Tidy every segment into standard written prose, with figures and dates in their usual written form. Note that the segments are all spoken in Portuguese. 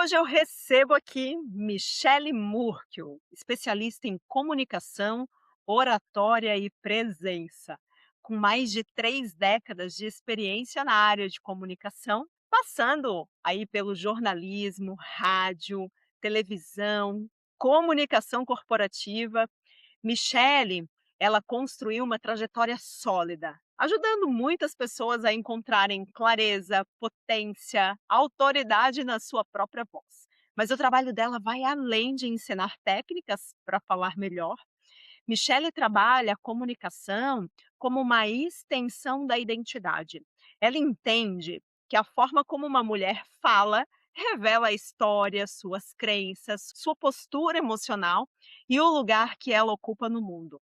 hoje eu recebo aqui Michele Murchio, especialista em comunicação, oratória e presença, com mais de 3 décadas de experiência na área de comunicação, passando aí pelo jornalismo, rádio, televisão, comunicação corporativa. Michele, ela construiu uma trajetória sólida, ajudando muitas pessoas a encontrarem clareza, potência, autoridade na sua própria voz. Mas o trabalho dela vai além de ensinar técnicas para falar melhor. Michele trabalha a comunicação como uma extensão da identidade. Ela entende que a forma como uma mulher fala revela a história, suas crenças, sua postura emocional e o lugar que ela ocupa no mundo.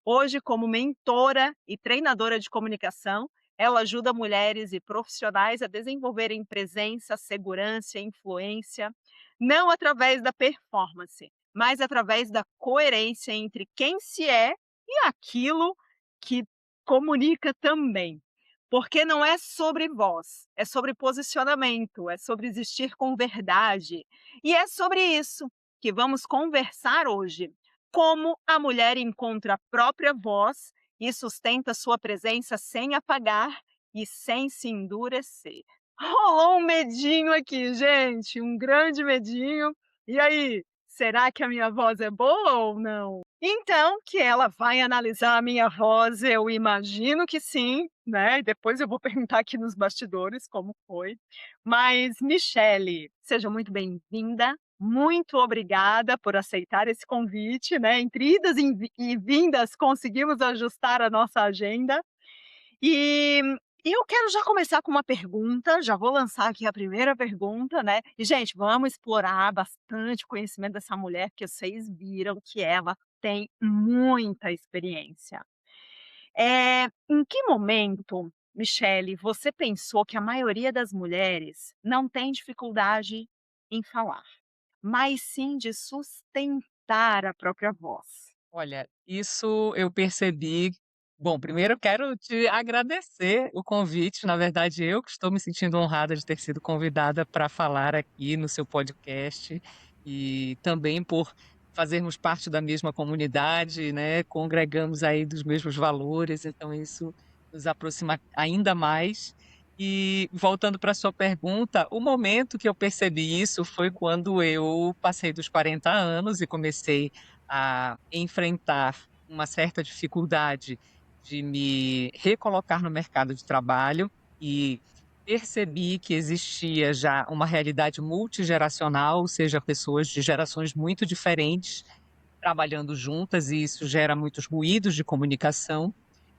Hoje, como mentora e treinadora de comunicação, ela ajuda mulheres e profissionais a desenvolverem presença, segurança e influência, não através da performance, mas através da coerência entre quem se é e aquilo que comunica também. Porque não é sobre voz, é sobre posicionamento, é sobre existir com verdade. E é sobre isso que vamos conversar hoje. Como a mulher encontra a própria voz e sustenta sua presença sem apagar e sem se endurecer. Rolou um medinho aqui, gente, um grande medinho. E aí, será que a minha voz é boa ou não? Então, que ela vai analisar a minha voz, eu imagino que sim, né, e depois eu vou perguntar aqui nos bastidores como foi. Mas, Michele, seja muito bem-vinda, muito obrigada por aceitar esse convite, né, entre idas e vindas conseguimos ajustar a nossa agenda. E eu quero já começar com uma pergunta, já vou lançar aqui a primeira pergunta, né. E, gente, vamos explorar bastante o conhecimento dessa mulher, que vocês viram que ela tem muita experiência. Em que momento, Michele, você pensou que a maioria das mulheres não tem dificuldade em falar, mas sim de sustentar a própria voz? Olha, isso eu percebi. Bom, primeiro eu quero te agradecer o convite. Na verdade, eu que estou me sentindo honrada de ter sido convidada para falar aqui no seu podcast e também por fazermos parte da mesma comunidade, né? Congregamos aí dos mesmos valores, então isso nos aproxima ainda mais. E voltando para a sua pergunta, o momento que eu percebi isso foi quando eu passei dos 40 anos e comecei a enfrentar uma certa dificuldade de me recolocar no mercado de trabalho e percebi que existia já uma realidade multigeracional, ou seja, pessoas de gerações muito diferentes trabalhando juntas, e isso gera muitos ruídos de comunicação.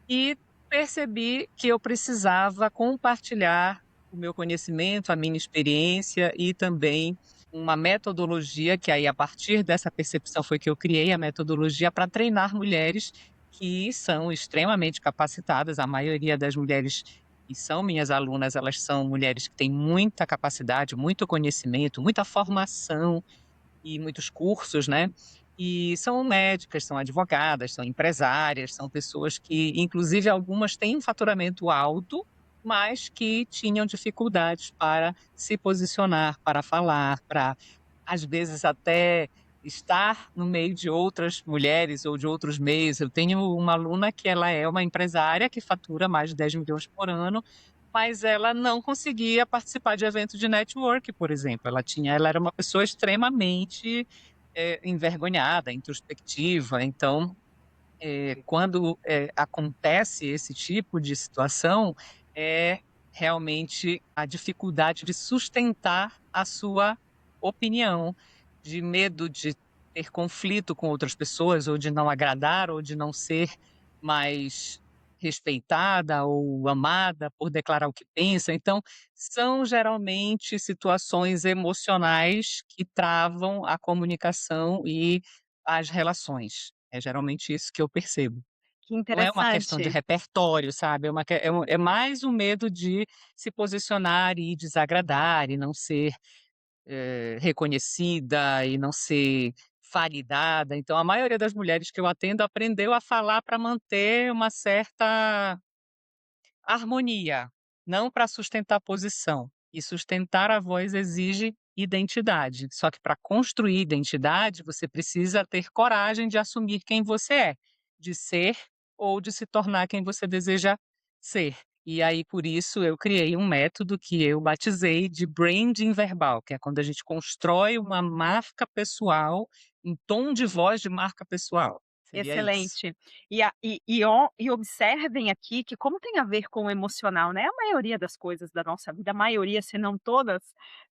E percebi que eu precisava compartilhar o meu conhecimento, a minha experiência e também uma metodologia, que aí a partir dessa percepção foi que eu criei a metodologia para treinar mulheres que são extremamente capacitadas. A maioria das mulheres que são minhas alunas, elas são mulheres que têm muita capacidade, muito conhecimento, muita formação e muitos cursos, né? E são médicas, são advogadas, são empresárias, são pessoas que, inclusive, algumas têm um faturamento alto, mas que tinham dificuldades para se posicionar, para falar, para, às vezes, até estar no meio de outras mulheres ou de outros meios. Eu tenho uma aluna que ela é uma empresária que fatura mais de 10 milhões por ano, mas ela não conseguia participar de evento de network, por exemplo. Ela era uma pessoa extremamente, envergonhada, introspectiva. Então, quando, acontece esse tipo de situação, é realmente a dificuldade de sustentar a sua opinião, de medo de ter conflito com outras pessoas, ou de não agradar, ou de não ser mais respeitada ou amada por declarar o que pensa. Então, são geralmente situações emocionais que travam a comunicação e as relações. É geralmente isso que eu percebo. Que Não é uma questão de interessante. repertório, sabe, é mais um medo de se posicionar e desagradar e não ser, reconhecida e não ser validada. Então a maioria das mulheres que eu atendo aprendeu a falar para manter uma certa harmonia, não para sustentar posição. E sustentar a voz exige identidade. Só que para construir identidade, você precisa ter coragem de assumir quem você é, de ser ou de se tornar quem você deseja ser. E aí, por isso, eu criei um método que eu batizei de branding verbal, que é quando a gente constrói uma marca pessoal, um tom de voz de marca pessoal. Seria isso. Excelente. E observem aqui que como tem a ver com o emocional, né, a maioria das coisas da nossa vida, a maioria, se não todas,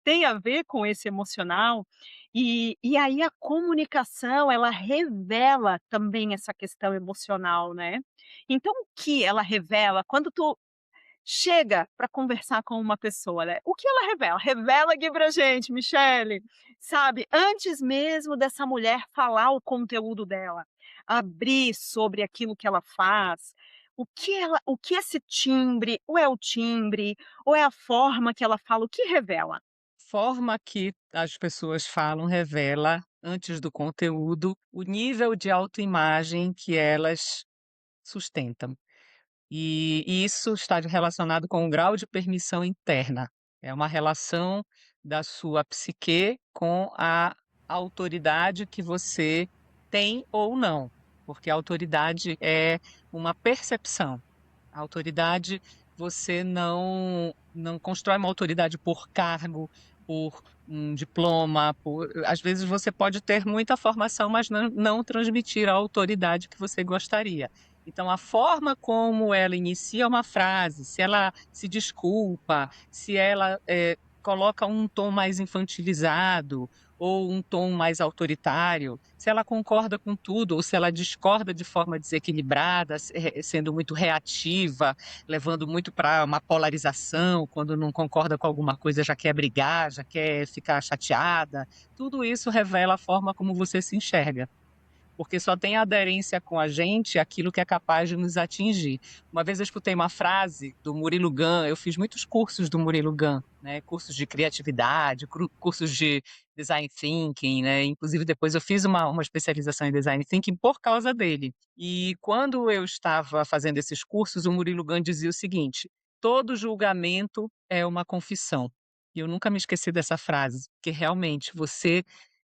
tem a ver com esse emocional, e aí a comunicação ela revela também essa questão emocional, né. Então o que ela revela quando tu chega para conversar com uma pessoa, né. O que ela revela? Revela aqui pra gente, Michele, sabe, antes mesmo dessa mulher falar o conteúdo dela, abrir sobre aquilo que ela faz, o que esse timbre, ou é o timbre, ou é a forma que ela fala, o que revela? Forma que as pessoas falam revela, antes do conteúdo, o nível de autoimagem que elas sustentam. E isso está relacionado com o grau de permissão interna. É uma relação da sua psique com a autoridade que você tem ou não, porque a autoridade é uma percepção. A autoridade, você não constrói uma autoridade por cargo, por um diploma, por às vezes você pode ter muita formação, mas não transmitir a autoridade que você gostaria. Então a forma como ela inicia uma frase, se ela se desculpa, se ela, coloca um tom mais infantilizado ou um tom mais autoritário, se ela concorda com tudo ou se ela discorda de forma desequilibrada, sendo muito reativa, levando muito para uma polarização, quando não concorda com alguma coisa já quer brigar, já quer ficar chateada, tudo isso revela a forma como você se enxerga, porque só tem aderência com a gente aquilo que é capaz de nos atingir. Uma vez eu escutei uma frase do Murilo Gun, eu fiz muitos cursos do Murilo Gun, né, cursos de criatividade, cursos de design thinking, né, inclusive depois eu fiz uma especialização em design thinking por causa dele. E quando eu estava fazendo esses cursos, o Murilo Gun dizia o seguinte: todo julgamento é uma confissão. E eu nunca me esqueci dessa frase, porque realmente você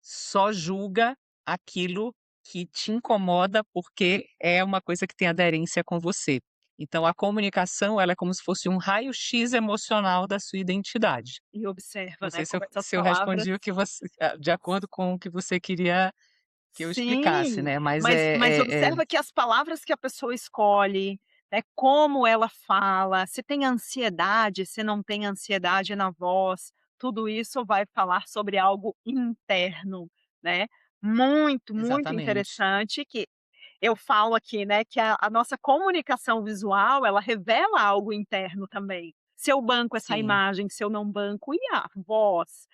só julga aquilo que te incomoda, porque é uma coisa que tem aderência com você. Então a comunicação, ela é como se fosse um raio-x emocional da sua identidade. E observa, Não né, sei se eu como essas se eu palavras respondi o que você de acordo com o que você queria que eu explicasse, sim, né, mas mas observa que as palavras que a pessoa escolhe, né, como ela fala, se tem ansiedade, se não tem ansiedade na voz, tudo isso vai falar sobre algo interno, né. Muito, muito exatamente. interessante que eu falo aqui, né, que a nossa comunicação visual, ela revela algo interno também. Se eu banco essa Sim. imagem, se eu não banco, e a voz,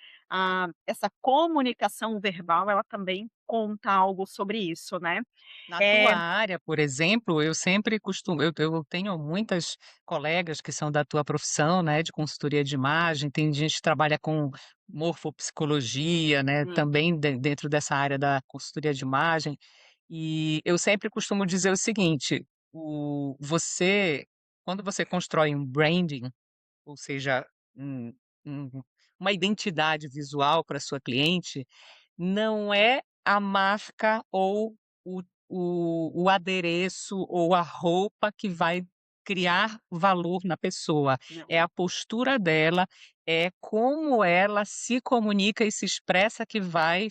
essa comunicação verbal, ela também conta algo sobre isso, né. Na tua Eh área, por exemplo, eu sempre costumo eu tenho muitas colegas que são da tua profissão, né, de consultoria de imagem, tem gente que trabalha com morfopsicologia, né, Sim, também dentro dessa área da consultoria de imagem, e eu sempre costumo dizer o seguinte: quando você constrói um branding, ou seja, um um uma identidade visual para sua cliente, não é a marca ou o adereço ou a roupa que vai criar valor na pessoa, não, é a postura dela, é como ela se comunica e se expressa que vai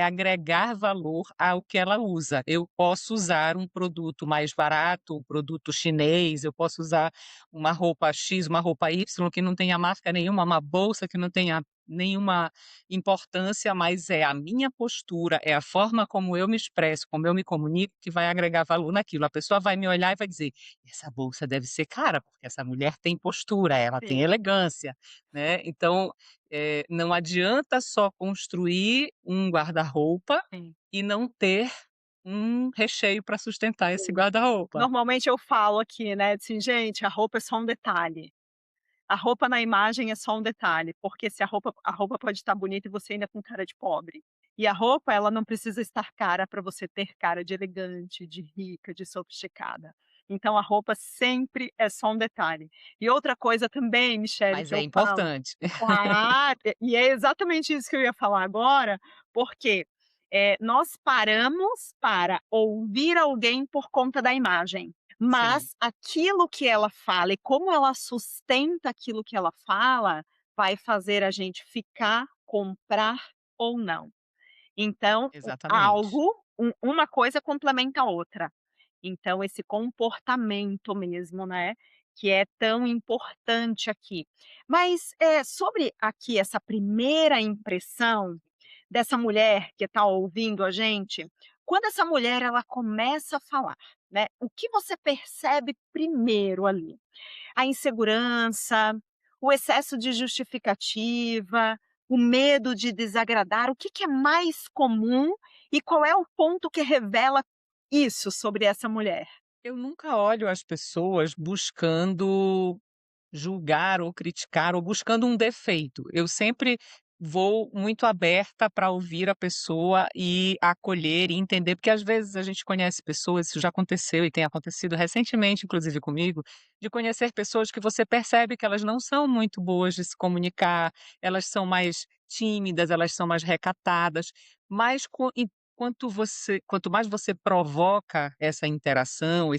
agregar valor ao que ela usa. Eu posso usar um produto mais barato, um produto chinês, eu posso usar uma roupa X, uma roupa Y que não tenha marca nenhuma, uma bolsa que não tenha nenhuma importância, mas é a minha postura, é a forma como eu me expresso, como eu me comunico, que vai agregar valor naquilo. A pessoa vai me olhar e vai dizer: "Essa bolsa deve ser cara, porque essa mulher tem postura, ela tem sim, elegância", né. Então, não adianta só construir um guarda-roupa sim, e não ter um recheio para sustentar esse sim. guarda-roupa. Normalmente eu falo aqui, né, assim: "Gente, a roupa é só um detalhe". A roupa na imagem é só um detalhe, porque se a roupa pode estar bonita e você ainda com cara de pobre. E a roupa, ela não precisa estar cara para você ter cara de elegante, de rica, de sofisticada. Então a roupa sempre é só um detalhe. E outra coisa também, Michele, Mas que é eu falo importante. e é exatamente isso que eu ia falar agora, porque, nós paramos para ouvir alguém por conta da imagem, Sim, mas aquilo que ela fala e como ela sustenta aquilo que ela fala, vai fazer a gente ficar, comprar ou não. Então, exatamente. uma coisa complementa a outra. Então esse comportamento mesmo, né, que é tão importante aqui. Mas, sobre aqui essa primeira impressão dessa mulher que está ouvindo a gente, quando essa mulher ela começa a falar, né, o que você percebe primeiro ali? A insegurança, o excesso de justificativa, o medo de desagradar, o que que é mais comum e qual é o ponto que revela isso sobre essa mulher? Eu nunca olho as pessoas buscando julgar ou criticar ou buscando um defeito. Eu sempre vou muito aberta para ouvir a pessoa e acolher e entender, porque às vezes a gente conhece pessoas, isso já aconteceu e tem acontecido recentemente, inclusive comigo, de conhecer pessoas que você percebe que elas não são muito boas de se comunicar, elas são mais tímidas, elas são mais recatadas, mas quanto mais você provoca essa interação,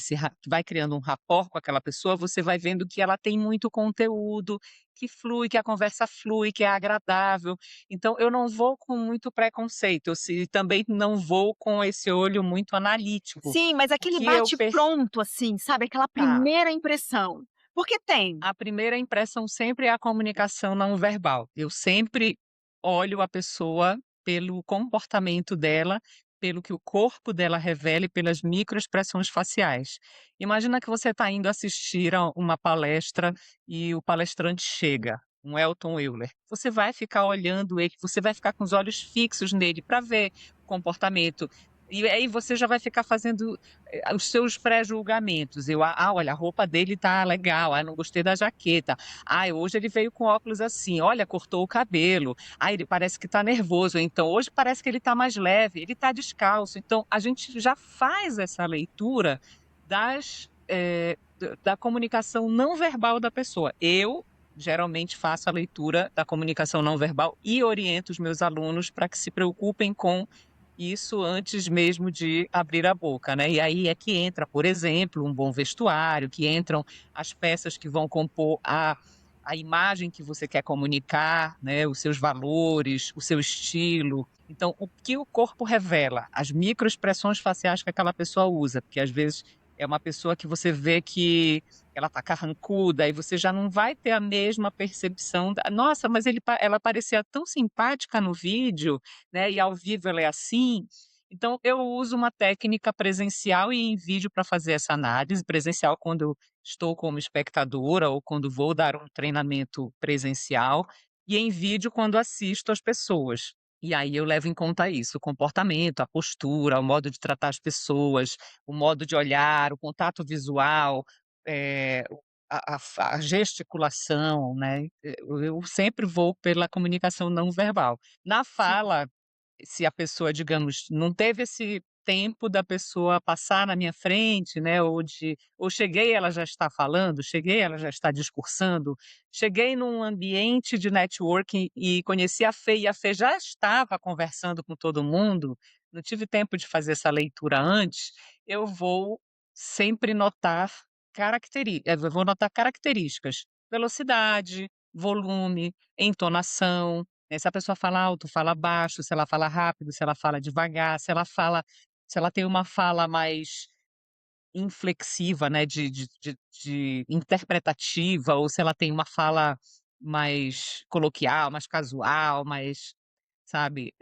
vai criando um rapport com aquela pessoa, você vai vendo que ela tem muito conteúdo, que flui, que a conversa flui, que é agradável. Então eu não vou com muito preconceito, também não vou com esse olho muito analítico. Sim, mas O aquele que eu bate perce pronto, assim, sabe, aquela tá, primeira impressão. Porque tem. a primeira impressão sempre é a comunicação não verbal. Eu sempre olho a pessoa pelo comportamento dela, pelo que o corpo dela revela e pelas microexpressões faciais. Imagina que você está indo assistir a uma palestra e o palestrante chega, um Elton Euler. Você vai ficar olhando ele, você vai ficar com os olhos fixos nele para ver o comportamento. E aí você já vai ficar fazendo os seus pré-julgamentos. Olha, a roupa dele tá legal, não gostei da jaqueta. Hoje ele veio com óculos assim, olha, cortou o cabelo. Ele parece que tá nervoso. Então, hoje parece que ele tá mais leve, ele tá descalço. Então, a gente já faz essa leitura da comunicação não verbal da pessoa. Eu geralmente faço a leitura da comunicação não verbal e oriento os meus alunos para que se preocupem com isso antes mesmo de abrir a boca, né. E aí é que entra, por exemplo, um bom vestuário, que entram as peças que vão compor a imagem que você quer comunicar, né, os seus valores, o seu estilo. Então, o que o corpo revela, as microexpressões faciais que aquela pessoa usa, porque às vezes é uma pessoa que você vê que ela tá carrancuda e você já não vai ter a mesma percepção da: "Nossa, mas ela parecia tão simpática no vídeo, né, e ao vivo ela é assim". Então eu uso uma técnica presencial e em vídeo para fazer essa análise, presencial quando eu estou como espectadora ou quando vou dar um treinamento presencial, e em vídeo quando assisto as pessoas. E aí eu levo em conta isso, o comportamento, a postura, o modo de tratar as pessoas, o modo de olhar, o contato visual, o a gesticulação, né, eu sempre vou pela comunicação não verbal. Na Sim. fala, se a pessoa, digamos, não teve esse tempo da pessoa passar na minha frente, né, ou cheguei, ela já está falando, cheguei, ela já está discursando, cheguei num ambiente de networking e conheci a Fê, e a Fê já estava conversando com todo mundo, não tive tempo de fazer essa leitura antes, eu vou sempre notar eu vou notar características, velocidade, volume, entonação, né, se a pessoa fala alto, fala baixo, se ela fala rápido, se ela fala devagar, se ela tem uma fala mais inflexiva, né, de interpretativa, ou se ela tem uma fala mais coloquial, mais casual, mais, sabe,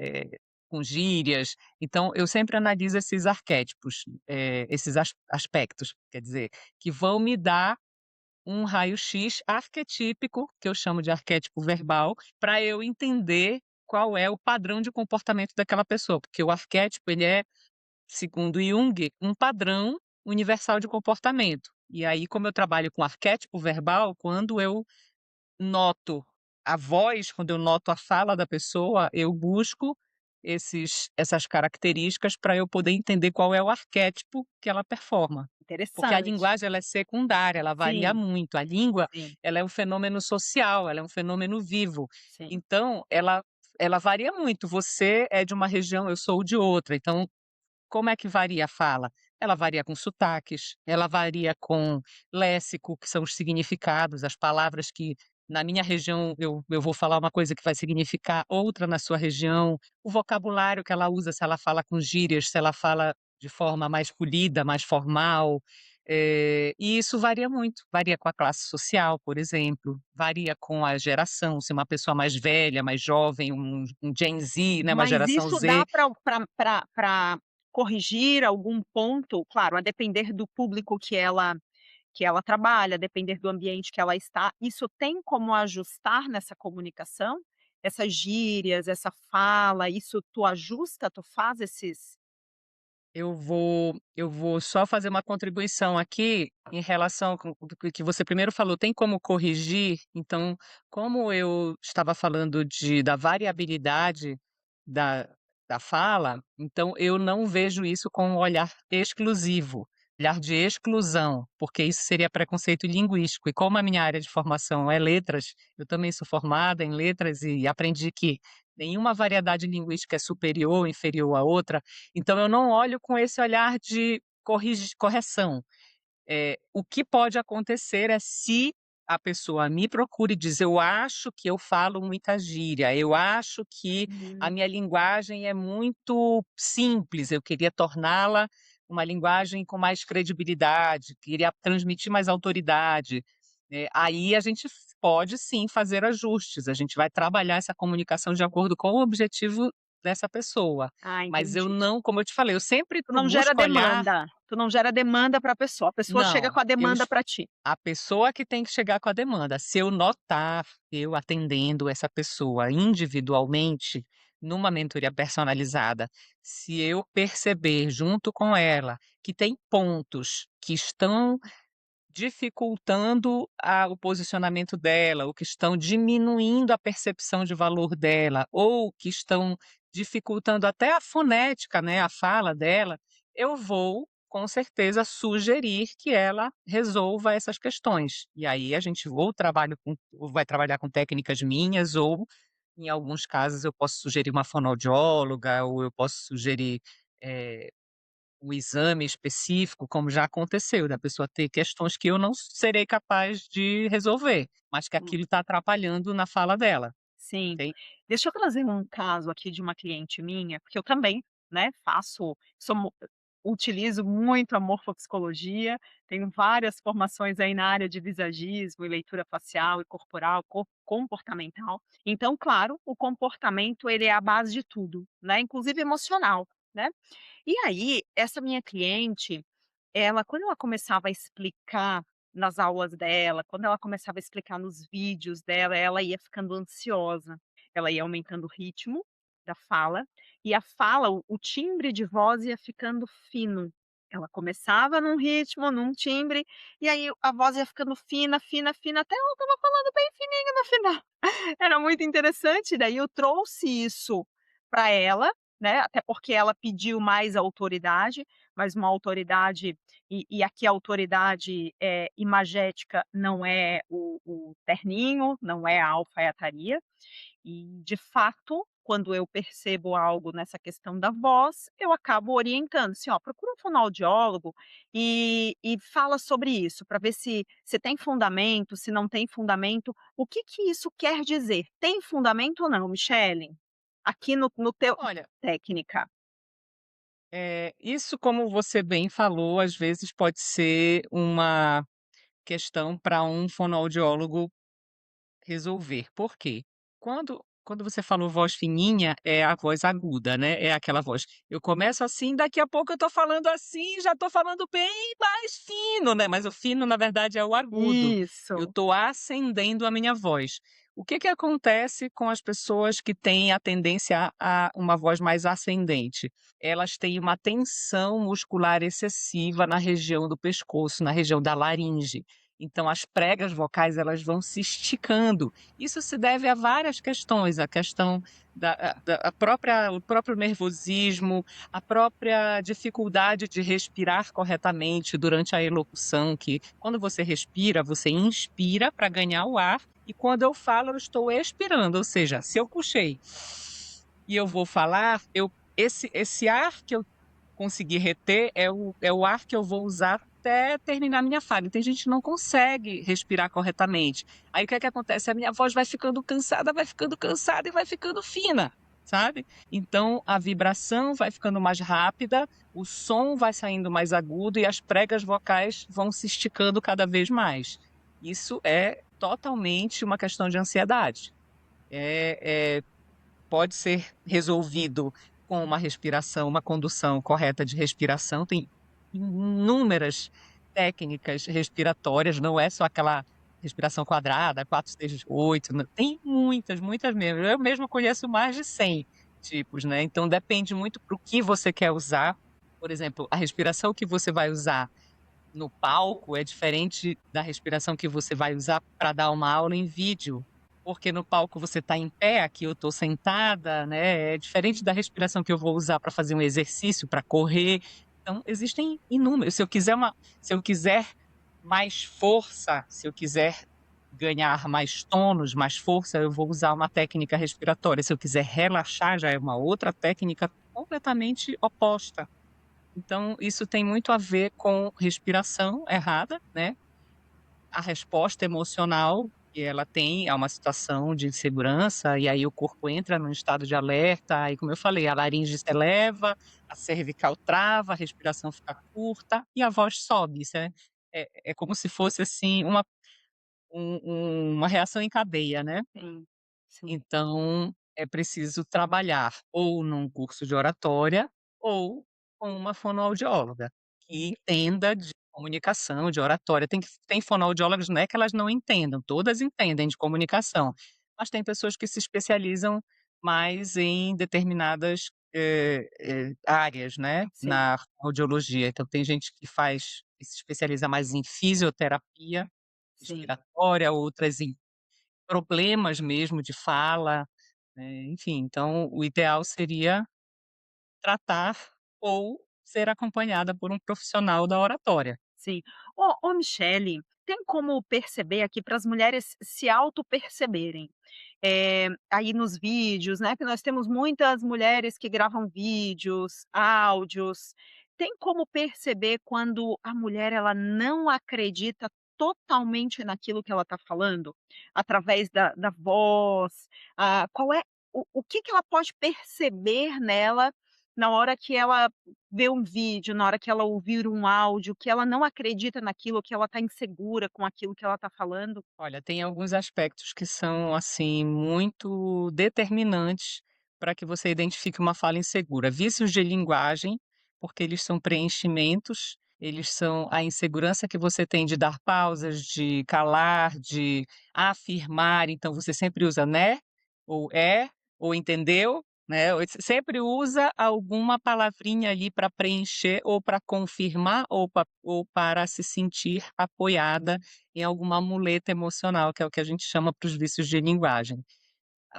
com gírias. Então eu sempre analiso esses arquétipos, esses aspectos, quer dizer, que vão me dar um raio-x arquetípico, que eu chamo de arquétipo verbal, para eu entender qual é o padrão de comportamento daquela pessoa, porque o arquétipo ele é, segundo Jung, um padrão universal de comportamento. E aí, como eu trabalho com arquétipo verbal, quando eu noto a voz, quando eu noto a fala da pessoa, eu busco essas características para eu poder entender qual é o arquétipo que ela performa. Porque a Interessante. linguagem ela é secundária, ela varia Sim, muito. A língua, sim, ela é um fenômeno social, ela é um fenômeno vivo. sim. Então, ela varia muito. Você é de uma região, eu sou de outra. Então, como é que varia a fala? Ela varia com sotaques, ela varia com léxico, que são os significados, as palavras que na minha região eu vou falar uma coisa que vai significar outra na sua região, o vocabulário que ela usa, se ela fala com gírias, se ela fala de forma mais polida, mais formal, e isso varia muito. Varia com a classe social, por exemplo, varia com a geração, se é uma pessoa mais velha, mais jovem, um Gen Z, né, uma Mas geração isso dá Z. para corrigir algum ponto, claro, a depender do público que ela trabalha, a depender do ambiente que ela está, isso tem como ajustar nessa comunicação? Essas gírias, essa fala, isso tu ajusta, tu faz esses Eu vou só fazer uma contribuição aqui em relação com o que você primeiro falou, tem como corrigir? Então, como eu estava falando da variabilidade da da fala, então eu não vejo isso com um olhar exclusivo, olhar de exclusão, porque isso seria preconceito linguístico. E como a minha área de formação é letras, eu também sou formada em letras e aprendi que nenhuma variedade linguística é superior ou inferior à outra, então eu não olho com esse olhar de correção. O que pode acontecer é se a pessoa me procura e diz: "Eu acho que eu falo muita gíria, eu acho que a hum, minha linguagem é muito simples, eu queria torná-la uma linguagem com mais credibilidade, queria transmitir mais autoridade", aí a gente pode sim fazer ajustes, a gente vai trabalhar essa comunicação de acordo com o objetivo dessa pessoa. ah, Mas eu entendi. não, como eu te falei, eu sempre Tu não gera busco olhar. demanda, tu não gera demanda para a pessoa chega Não, com a demanda para ti. a pessoa que tem que chegar com a demanda. Se eu notar, eu atendendo essa pessoa individualmente, numa mentoria personalizada, se eu perceber junto com ela que tem pontos que estão dificultando o posicionamento dela, ou que estão diminuindo a percepção de valor dela, ou que estão dificultando até a fonética, né, a fala dela, eu vou, com certeza, sugerir que ela resolva essas questões. E aí a gente ou vai trabalhar com técnicas minhas, ou, em alguns casos, eu posso sugerir uma fonoaudióloga, ou eu posso sugerir, eh um exame específico, como já aconteceu, da pessoa ter questões que eu não serei capaz de resolver, mas que Hum, aquilo está atrapalhando na fala dela, sim. entende? Deixa eu trazer um caso aqui de uma cliente minha, porque eu também, né, faço sou mu utilizo muito a morfopsicologia, tenho várias formações aí na área de visagismo e leitura facial e corporal, comportamental. Então, claro, o comportamento ele é a base de tudo, né, inclusive emocional, né. E aí, essa minha cliente, ela quando ela começava a explicar nas aulas dela, quando ela começava a explicar nos vídeos dela, ela ia ficando ansiosa, ela ia aumentando o ritmo da fala, e a fala, o timbre de voz ia ficando fino. Ela começava num ritmo, num timbre, e aí a voz ia ficando fina, fina, fina, até ela estava falando bem fininho no final. Era muito interessante, daí eu trouxe isso para ela, né, até porque ela pediu mais autoridade, mas uma autoridade e aqui a autoridade, imagética não é o terninho, não é a alfaiataria, e de fato, quando eu percebo algo nessa questão da voz, eu acabo orientando, assim: "Ó, procura um fonoaudiólogo e fala sobre isso, para ver se tem fundamento, se não tem fundamento. O que que isso quer dizer? Tem fundamento ou não, Michele? Aqui no teu" Olha, técnica. isso como você bem falou, às vezes pode ser uma questão para um fonoaudiólogo resolver. Por quê? Quando você falou voz fininha, é a voz aguda, né, é aquela voz: "Eu começo assim, daqui a pouco eu tô falando assim, já tô falando bem mais fino", né, mas o fino na verdade é o agudo. Eu Isso. tô acendendo a minha voz. O que que acontece com as pessoas que têm a tendência a uma voz mais ascendente? Elas têm uma tensão muscular excessiva na região do pescoço, na região da laringe. Então as pregas vocais elas vão se esticando. Isso se deve a várias questões, a questão da a própria o próprio nervosismo, a própria dificuldade de respirar corretamente durante a elocução, que quando você respira, você inspira para ganhar o ar, e quando eu falo, eu estou expirando, ou seja, se eu puxei e eu vou falar, esse ar que eu conseguir reter é o ar que eu vou usar até terminar minha fala. E tem gente que não consegue respirar corretamente. Aí o que é que acontece? A minha voz vai ficando cansada e vai ficando fina, sabe? Então a vibração vai ficando mais rápida, o som vai saindo mais agudo e as pregas vocais vão se esticando cada vez mais. Isso é totalmente uma questão de ansiedade. É, pode ser resolvido com uma respiração, uma condução correta de respiração. Tem inúmeras técnicas respiratórias, não é só aquela respiração quadrada, 4, 6, 8, tem muitas, muitas mesmo. Eu mesmo conheço mais de 100 tipos, né? Então depende muito para o que você quer usar. Por exemplo, a respiração que você vai usar no palco é diferente da respiração que você vai usar para dar uma aula em vídeo, porque no palco você está em pé, aqui eu estou sentada, né, é diferente da respiração que eu vou usar para fazer um exercício, para correr. Então existem inúmeros, se eu quiser mais força, se eu quiser ganhar mais tônus, mais força, eu vou usar uma técnica respiratória, se eu quiser relaxar, já é uma outra técnica completamente oposta. Então, isso tem muito a ver com respiração errada, né? A resposta emocional que ela tem a uma situação de insegurança, e aí o corpo entra num estado de alerta, aí, como eu falei, a laringe se eleva, a cervical trava, a respiração fica curta e a voz sobe. Isso é como se fosse assim uma reação em cadeia, né? Sim, sim, Então, é preciso trabalhar ou num curso de oratória ou com uma fonoaudióloga, que entenda de comunicação, de oratória. Tem fonoaudiólogas, não é que elas não entendam, todas entendem de comunicação, mas tem pessoas que se especializam mais em determinadas, áreas, né, sim, na audiologia. Então tem gente que se especializa mais em fisioterapia sim. respiratória, outras em problemas mesmo de fala, enfim, então o ideal seria tratar ou ser acompanhada por um profissional da oratória. Sim. Ô Michele, tem como perceber aqui para as mulheres se auto-perceberem, aí nos vídeos, né, que nós temos muitas mulheres que gravam vídeos, áudios, tem como perceber quando a mulher ela não acredita totalmente naquilo que ela está falando? Através da voz, qual é o que que ela pode perceber nela, na hora que ela ver um vídeo, na hora que ela ouvir um áudio, que ela não acredita naquilo, que ela está insegura com aquilo que ela está falando. Olha, tem alguns aspectos que são, assim, muito determinantes para que você identifique uma fala insegura. Vícios de linguagem, porque eles são preenchimentos, eles são a insegurança que você tem de dar pausas, de calar, de afirmar, então você sempre usa né, ou é, ou entendeu, né, ou sempre usa alguma palavrinha ali para preencher ou para confirmar ou para se sentir apoiada em alguma muleta emocional, que é o que a gente chama para os vícios de linguagem.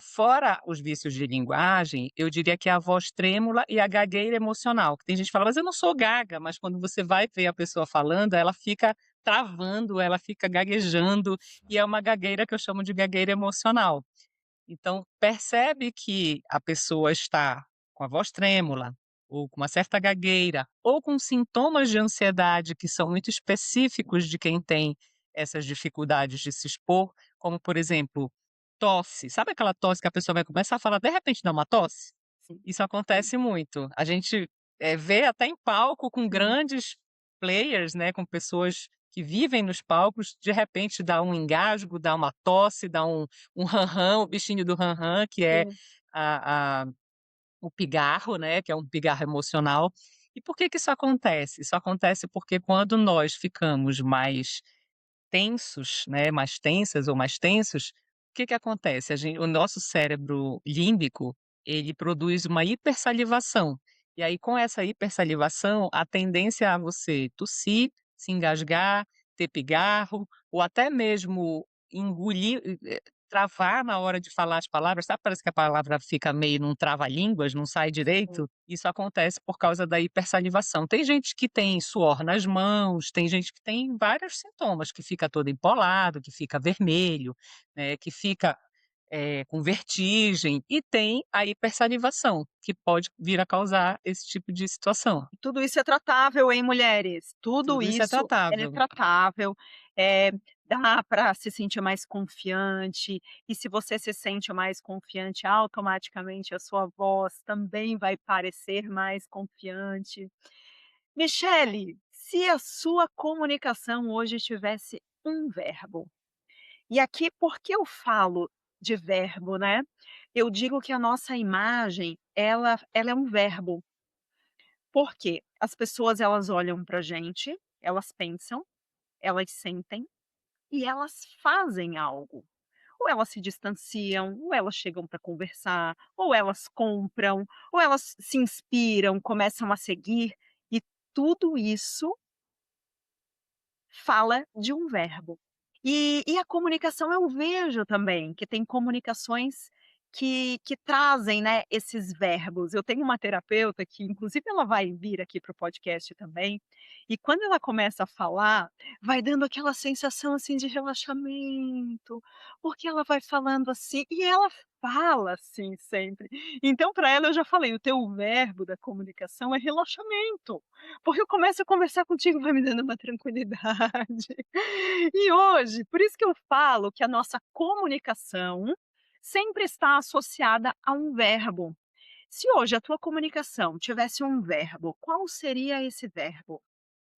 Fora os vícios de linguagem, eu diria que é a voz trêmula e a gagueira emocional, que tem gente que fala: "Mas eu não sou gaga", mas quando você vai ver a pessoa falando, ela fica travando, ela fica gaguejando, e é uma gagueira que eu chamo de gagueira emocional. Então, percebe que a pessoa está com a voz trêmula, ou com uma certa gagueira, ou com sintomas de ansiedade que são muito específicos de quem tem essas dificuldades de se expor, como, por exemplo, tosse. Sabe aquela tosse que a pessoa vai começar a falar, de repente dá uma tosse? Sim, Isso acontece muito. A gente, vê até em palco com sim, grandes players, né, com pessoas que vivem nos palcos, de repente dá um engasgo, dá uma tosse, dá um "ran-ran", o bichinho do ran-ran, que é sim, a o pigarro, né, que é um pigarro emocional. E por que que isso acontece? Isso acontece porque quando nós ficamos mais tensos, né, mais tensas ou mais tensos, o que que acontece? O nosso cérebro límbico, ele produz uma hipersalivação. E aí, com essa hipersalivação, a tendência a você tossir, se engasgar, ter pigarro, ou até mesmo engolir, travar na hora de falar as palavras, sabe, parece que a palavra fica meio num trava-línguas, não sai Sim. direito? Isso acontece por causa da hipersalivação. Tem gente que tem suor nas mãos, tem gente que tem vários sintomas, que fica todo empolado, que fica vermelho, né, que fica, com vertigem, e tem a hipersalivação, que pode vir a causar esse tipo de situação. Tudo isso é tratável, hein, mulheres? Tudo Tudo isso é isso é tratável. tratável, dá para se sentir mais confiante, e se você se sente mais confiante, automaticamente a sua voz também vai parecer mais confiante. Michele, se a sua comunicação hoje tivesse um verbo, e aqui por que eu falo de verbo, né? Eu digo que a nossa imagem, ela é um verbo. Porque as pessoas elas olham pra gente, elas pensam, elas sentem e elas fazem algo. Ou elas se distanciam, ou elas chegam para conversar, ou elas compram, ou elas se inspiram, começam a seguir, e tudo isso fala de um verbo. E a comunicação eu vejo também, que tem comunicações que trazem, né, esses verbos. Eu tenho uma terapeuta que inclusive ela vai vir aqui para o podcast também, e quando ela começa a falar, vai dando aquela sensação, assim, de relaxamento, porque ela vai falando assim e ela fala assim sempre. Então para ela eu já falei: "O teu verbo da comunicação é relaxamento". Porque eu começo a conversar contigo, vai me dando uma tranquilidade. E hoje, por isso que eu falo que a nossa comunicação sempre está associada a um verbo. Se hoje a tua comunicação tivesse um verbo, qual seria esse verbo?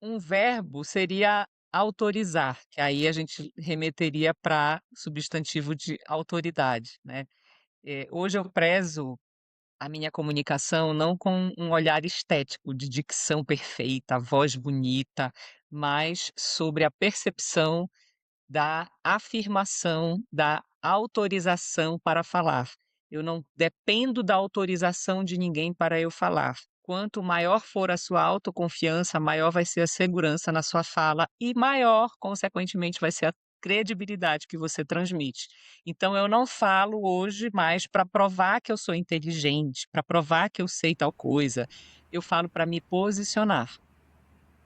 Um verbo seria autorizar, que aí a gente remeteria para substantivo de autoridade, né. Hoje eu prezo a minha comunicação não com um olhar estético de dicção perfeita, voz bonita, mas sobre a percepção da afirmação, da autorização para falar. Eu não dependo da autorização de ninguém para eu falar. Quanto maior for a sua autoconfiança, maior vai ser a segurança na sua fala e maior, consequentemente, vai ser a credibilidade que você transmite. Então eu não falo hoje mais para provar que eu sou inteligente, para provar que eu sei tal coisa. Eu falo para me posicionar.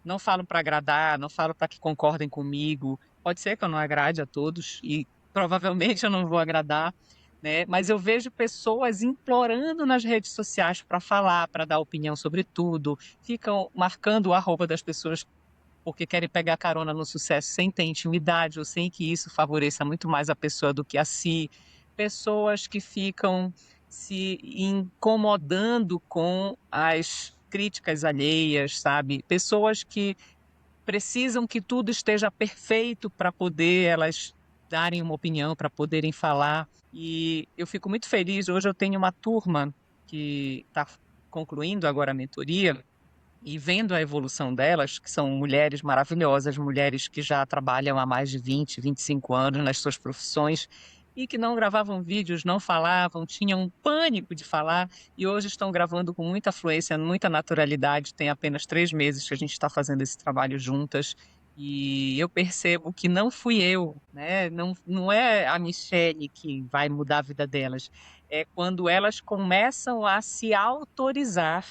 Não falo para agradar, não falo para que concordem comigo. Pode ser que eu não agrade a todos e provavelmente eu não vou agradar, né, mas eu vejo pessoas implorando nas redes sociais para falar, para dar opinião sobre tudo, ficam marcando o arroba das pessoas porque querem pegar carona no sucesso sem ter intimidade ou sem que isso favoreça muito mais a pessoa do que a si. Pessoas que ficam se incomodando com as críticas alheias, sabe? Pessoas que precisam que tudo esteja perfeito para poder elas darem uma opinião, para poderem falar. E eu fico muito feliz. Hoje eu tenho uma turma que está concluindo agora a mentoria e vendo a evolução delas, que são mulheres maravilhosas, mulheres que já trabalham há mais de 25 anos nas suas profissões e que não gravavam vídeos, não falavam, tinham um pânico de falar e hoje estão gravando com muita fluência, muita naturalidade. Tem apenas 3 meses que a gente está fazendo esse trabalho juntas e eu percebo que não fui eu, né? Não é a Michele que vai mudar a vida delas, é quando elas começam a se autorizar.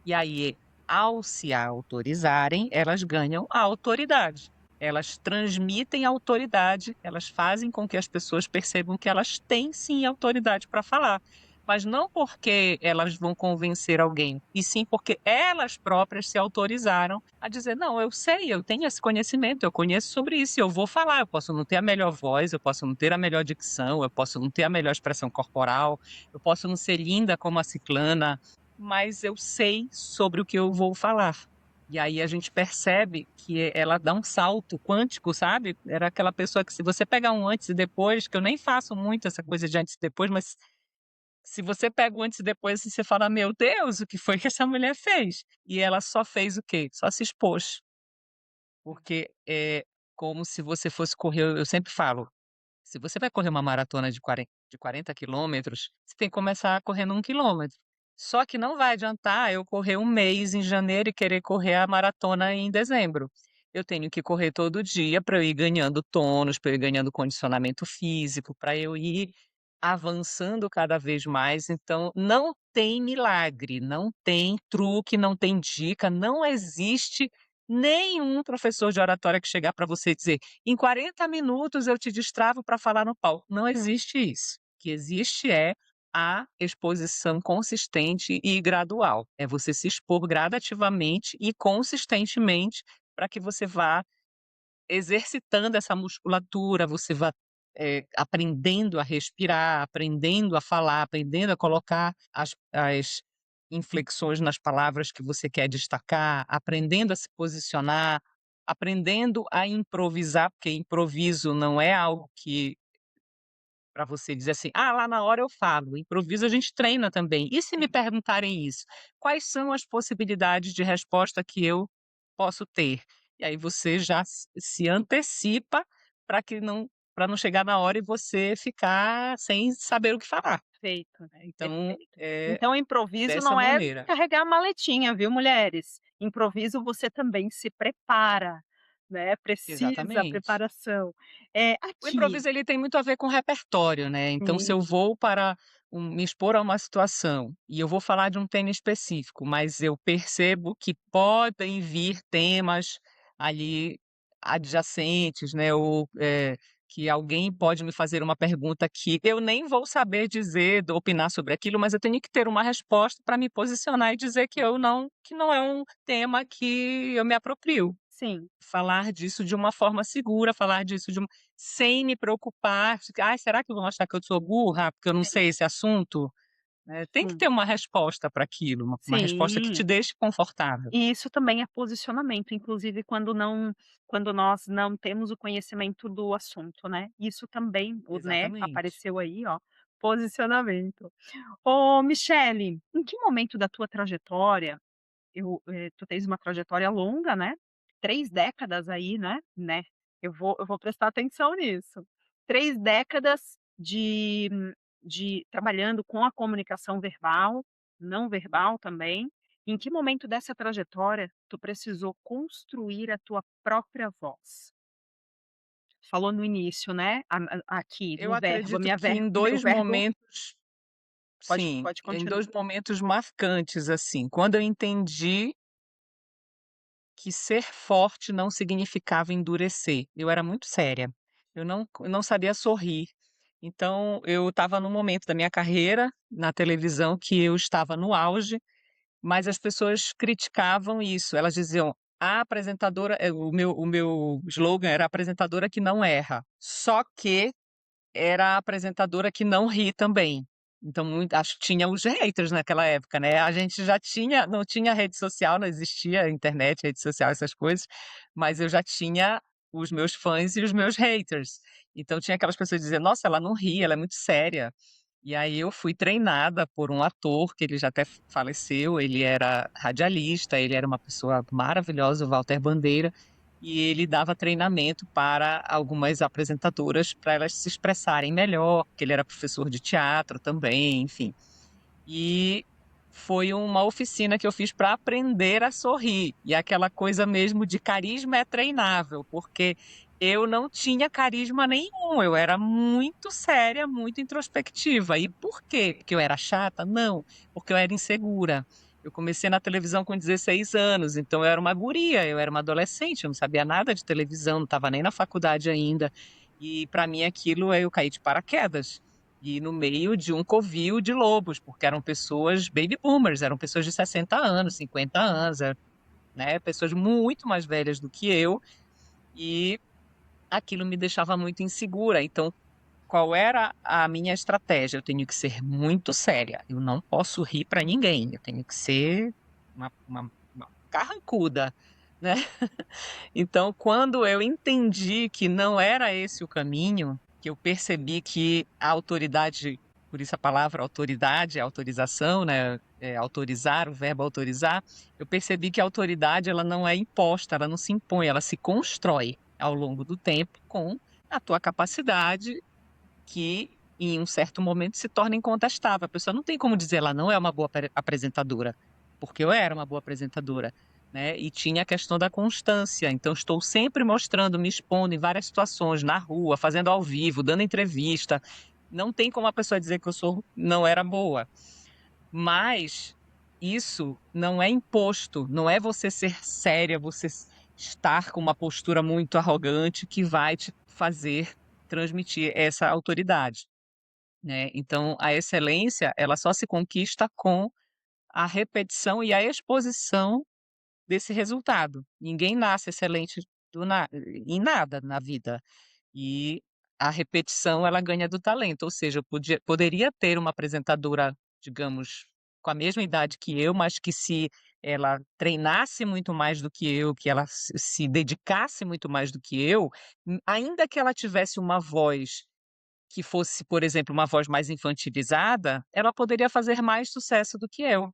E aí ao se autorizarem, elas ganham a autoridade. Elas transmitem autoridade, elas fazem com que as pessoas percebam que elas têm sim autoridade para falar. Mas não porque elas vão convencer alguém, e sim porque elas próprias se autorizaram a dizer: não, eu sei, eu tenho esse conhecimento, eu conheço sobre isso, eu vou falar. Eu posso não ter a melhor voz, eu posso não ter a melhor dicção, eu posso não ter a melhor expressão corporal, eu posso não ser linda como a ciclana, mas eu sei sobre o que eu vou falar. E aí a gente percebe que ela dá um salto quântico, sabe? Era aquela pessoa que se você pegar um antes e depois, que eu nem faço muito essa coisa de antes e depois, mas se você pega o antes e depois, você fala: "Meu Deus, o que foi que essa mulher fez?". E ela só fez o quê? Só se expôs, porque é como se você fosse correr, eu sempre falo, se você vai correr uma maratona de 40 quilômetros, você tem que começar correndo 1 quilômetro. Só que não vai adiantar eu correr um mês em janeiro e querer correr a maratona em dezembro. eu tenho que correr todo dia para eu ir ganhando tônus, para eu ir ganhando condicionamento físico, para eu ir avançando cada vez mais. Então, não tem milagre, não tem truque, não tem dica, não existe nenhum professor de oratória que chegar para você e dizer: "Em 40 minutos eu te destravo para falar no palco". Não existe isso. O que existe é a exposição consistente e gradual. É você se expor gradativamente e consistentemente para que você vá exercitando essa musculatura, você vá, aprendendo a respirar, aprendendo a falar, aprendendo a colocar as inflexões nas palavras que você quer destacar, aprendendo a se posicionar, aprendendo a improvisar, porque improviso não é algo que para você dizer assim: "Ah, lá na hora eu falo". Improviso a gente treina também. E se me Sim. perguntarem isso? Quais são as possibilidades de resposta que eu posso ter? E aí você já se antecipa para não chegar na hora e você ficar sem saber o que falar, Perfeito, né. Então, perfeito. é Então improviso dessa não é maneira. carregar a maletinha, viu, mulheres. Improviso você também se prepara, né, precisa Exatamente. preparação. O Aqui improviso ele tem muito a ver com repertório, né, então se sim, eu vou para me expor a uma situação e eu vou falar de um tema específico, mas eu percebo que podem vir temas ali adjacentes, né, ou, que alguém pode me fazer uma pergunta que eu nem vou saber dizer, opinar sobre aquilo, mas eu tenho que ter uma resposta para me posicionar e dizer que não é um tema que eu me aproprio. sim, Falar disso de uma forma segura, falar disso de uma sem me preocupar, de que: "Ai, será que vão achar que eu sou burra, porque eu não sim, sei esse assunto?". Tem que sim. ter uma resposta para aquilo, uma resposta que te Sim. deixe confortável. E isso também é posicionamento, inclusive quando nós não temos o conhecimento do assunto, né. Isso também, o "né" Exatamente. apareceu aí, ó, posicionamento. Ô Michele, em que momento da tua trajetória tu tens uma trajetória longa, né, 3 décadas aí, né, eu vou prestar atenção nisso. 3 décadas de trabalhando com a comunicação verbal, não verbal também. Em que momento dessa trajetória tu precisou construir a tua própria voz? Falou no início, né, aqui Eu no verbo, a acredito minha que ver em o meu 2 verbo momentos sim, pode em continuar. 2 momentos marcantes, assim, quando eu entendi que ser forte não significava endurecer. Eu era muito séria, eu não sabia sorrir. Então eu estava num momento da minha carreira na televisão que eu estava no auge, mas as pessoas criticavam isso, elas diziam: "A apresentadora", o meu slogan era "apresentadora que não erra", só que era a apresentadora que não ri também. Então acho que tinha os haters naquela época, né, a gente já tinha não tinha rede social, não existia internet, rede social, essas coisas, mas eu já tinha os meus fãs e os meus haters. Então tinha aquelas pessoas dizendo: "Nossa, ela não ri, ela é muito séria". E aí eu fui treinada por um ator que ele já até faleceu, ele era radialista, ele era uma pessoa maravilhosa, o Walter Bandeira, e ele dava treinamento para algumas apresentadoras para elas se expressarem melhor, porque ele era professor de teatro também, enfim. E foi uma oficina que eu fiz para aprender a sorrir. E aquela coisa mesmo de carisma é treinável, porque eu não tinha carisma nenhum, eu era muito séria, muito introspectiva. E por quê? Porque eu era chata? Não, porque eu era insegura. Eu comecei na televisão com 16 anos, então eu era uma guria, eu era uma adolescente, eu não sabia nada de televisão, não estava nem na faculdade ainda. E para mim aquilo eu caí de paraquedas. E no meio de um covil de lobos, porque eram pessoas baby boomers, eram pessoas de 60 anos, 50 anos, né, pessoas muito mais velhas do que eu, e aquilo me deixava muito insegura. Então, qual era a minha estratégia? Eu tenho que ser muito séria, eu não posso rir para ninguém, eu tenho que ser uma carrancuda, né. Então, quando eu entendi que não era esse o caminho, que eu percebi que a autoridade, por isso a palavra autoridade, autorização, né, autorizar, o verbo autorizar, eu percebi que a autoridade ela não é imposta, ela não se impõe, ela se constrói ao longo do tempo com a tua capacidade que em um certo momento se torna incontestável. A pessoa não tem como dizer: "Ela não é uma boa apresentadora", porque eu era uma boa apresentadora. né, e tinha a questão da constância, então estou sempre mostrando, me expondo em várias situações, na rua, fazendo ao vivo, dando entrevista, não tem como a pessoa dizer que eu sou não era boa. Mas isso não é imposto, não é você ser séria, estar com uma postura muito arrogante que vai te fazer transmitir essa autoridade, né. Então a excelência, ela só se conquista com a repetição e a exposição desse resultado. Ninguém nasce excelente do na em nada na vida. E a repetição ela ganha do talento, ou seja, eu poderia ter uma apresentadora, digamos, com a mesma idade que eu, mas que se ela treinasse muito mais do que eu, que ela se dedicasse muito mais do que eu, ainda que ela tivesse uma voz que fosse, por exemplo, uma voz mais infantilizada, ela poderia fazer mais sucesso do que eu,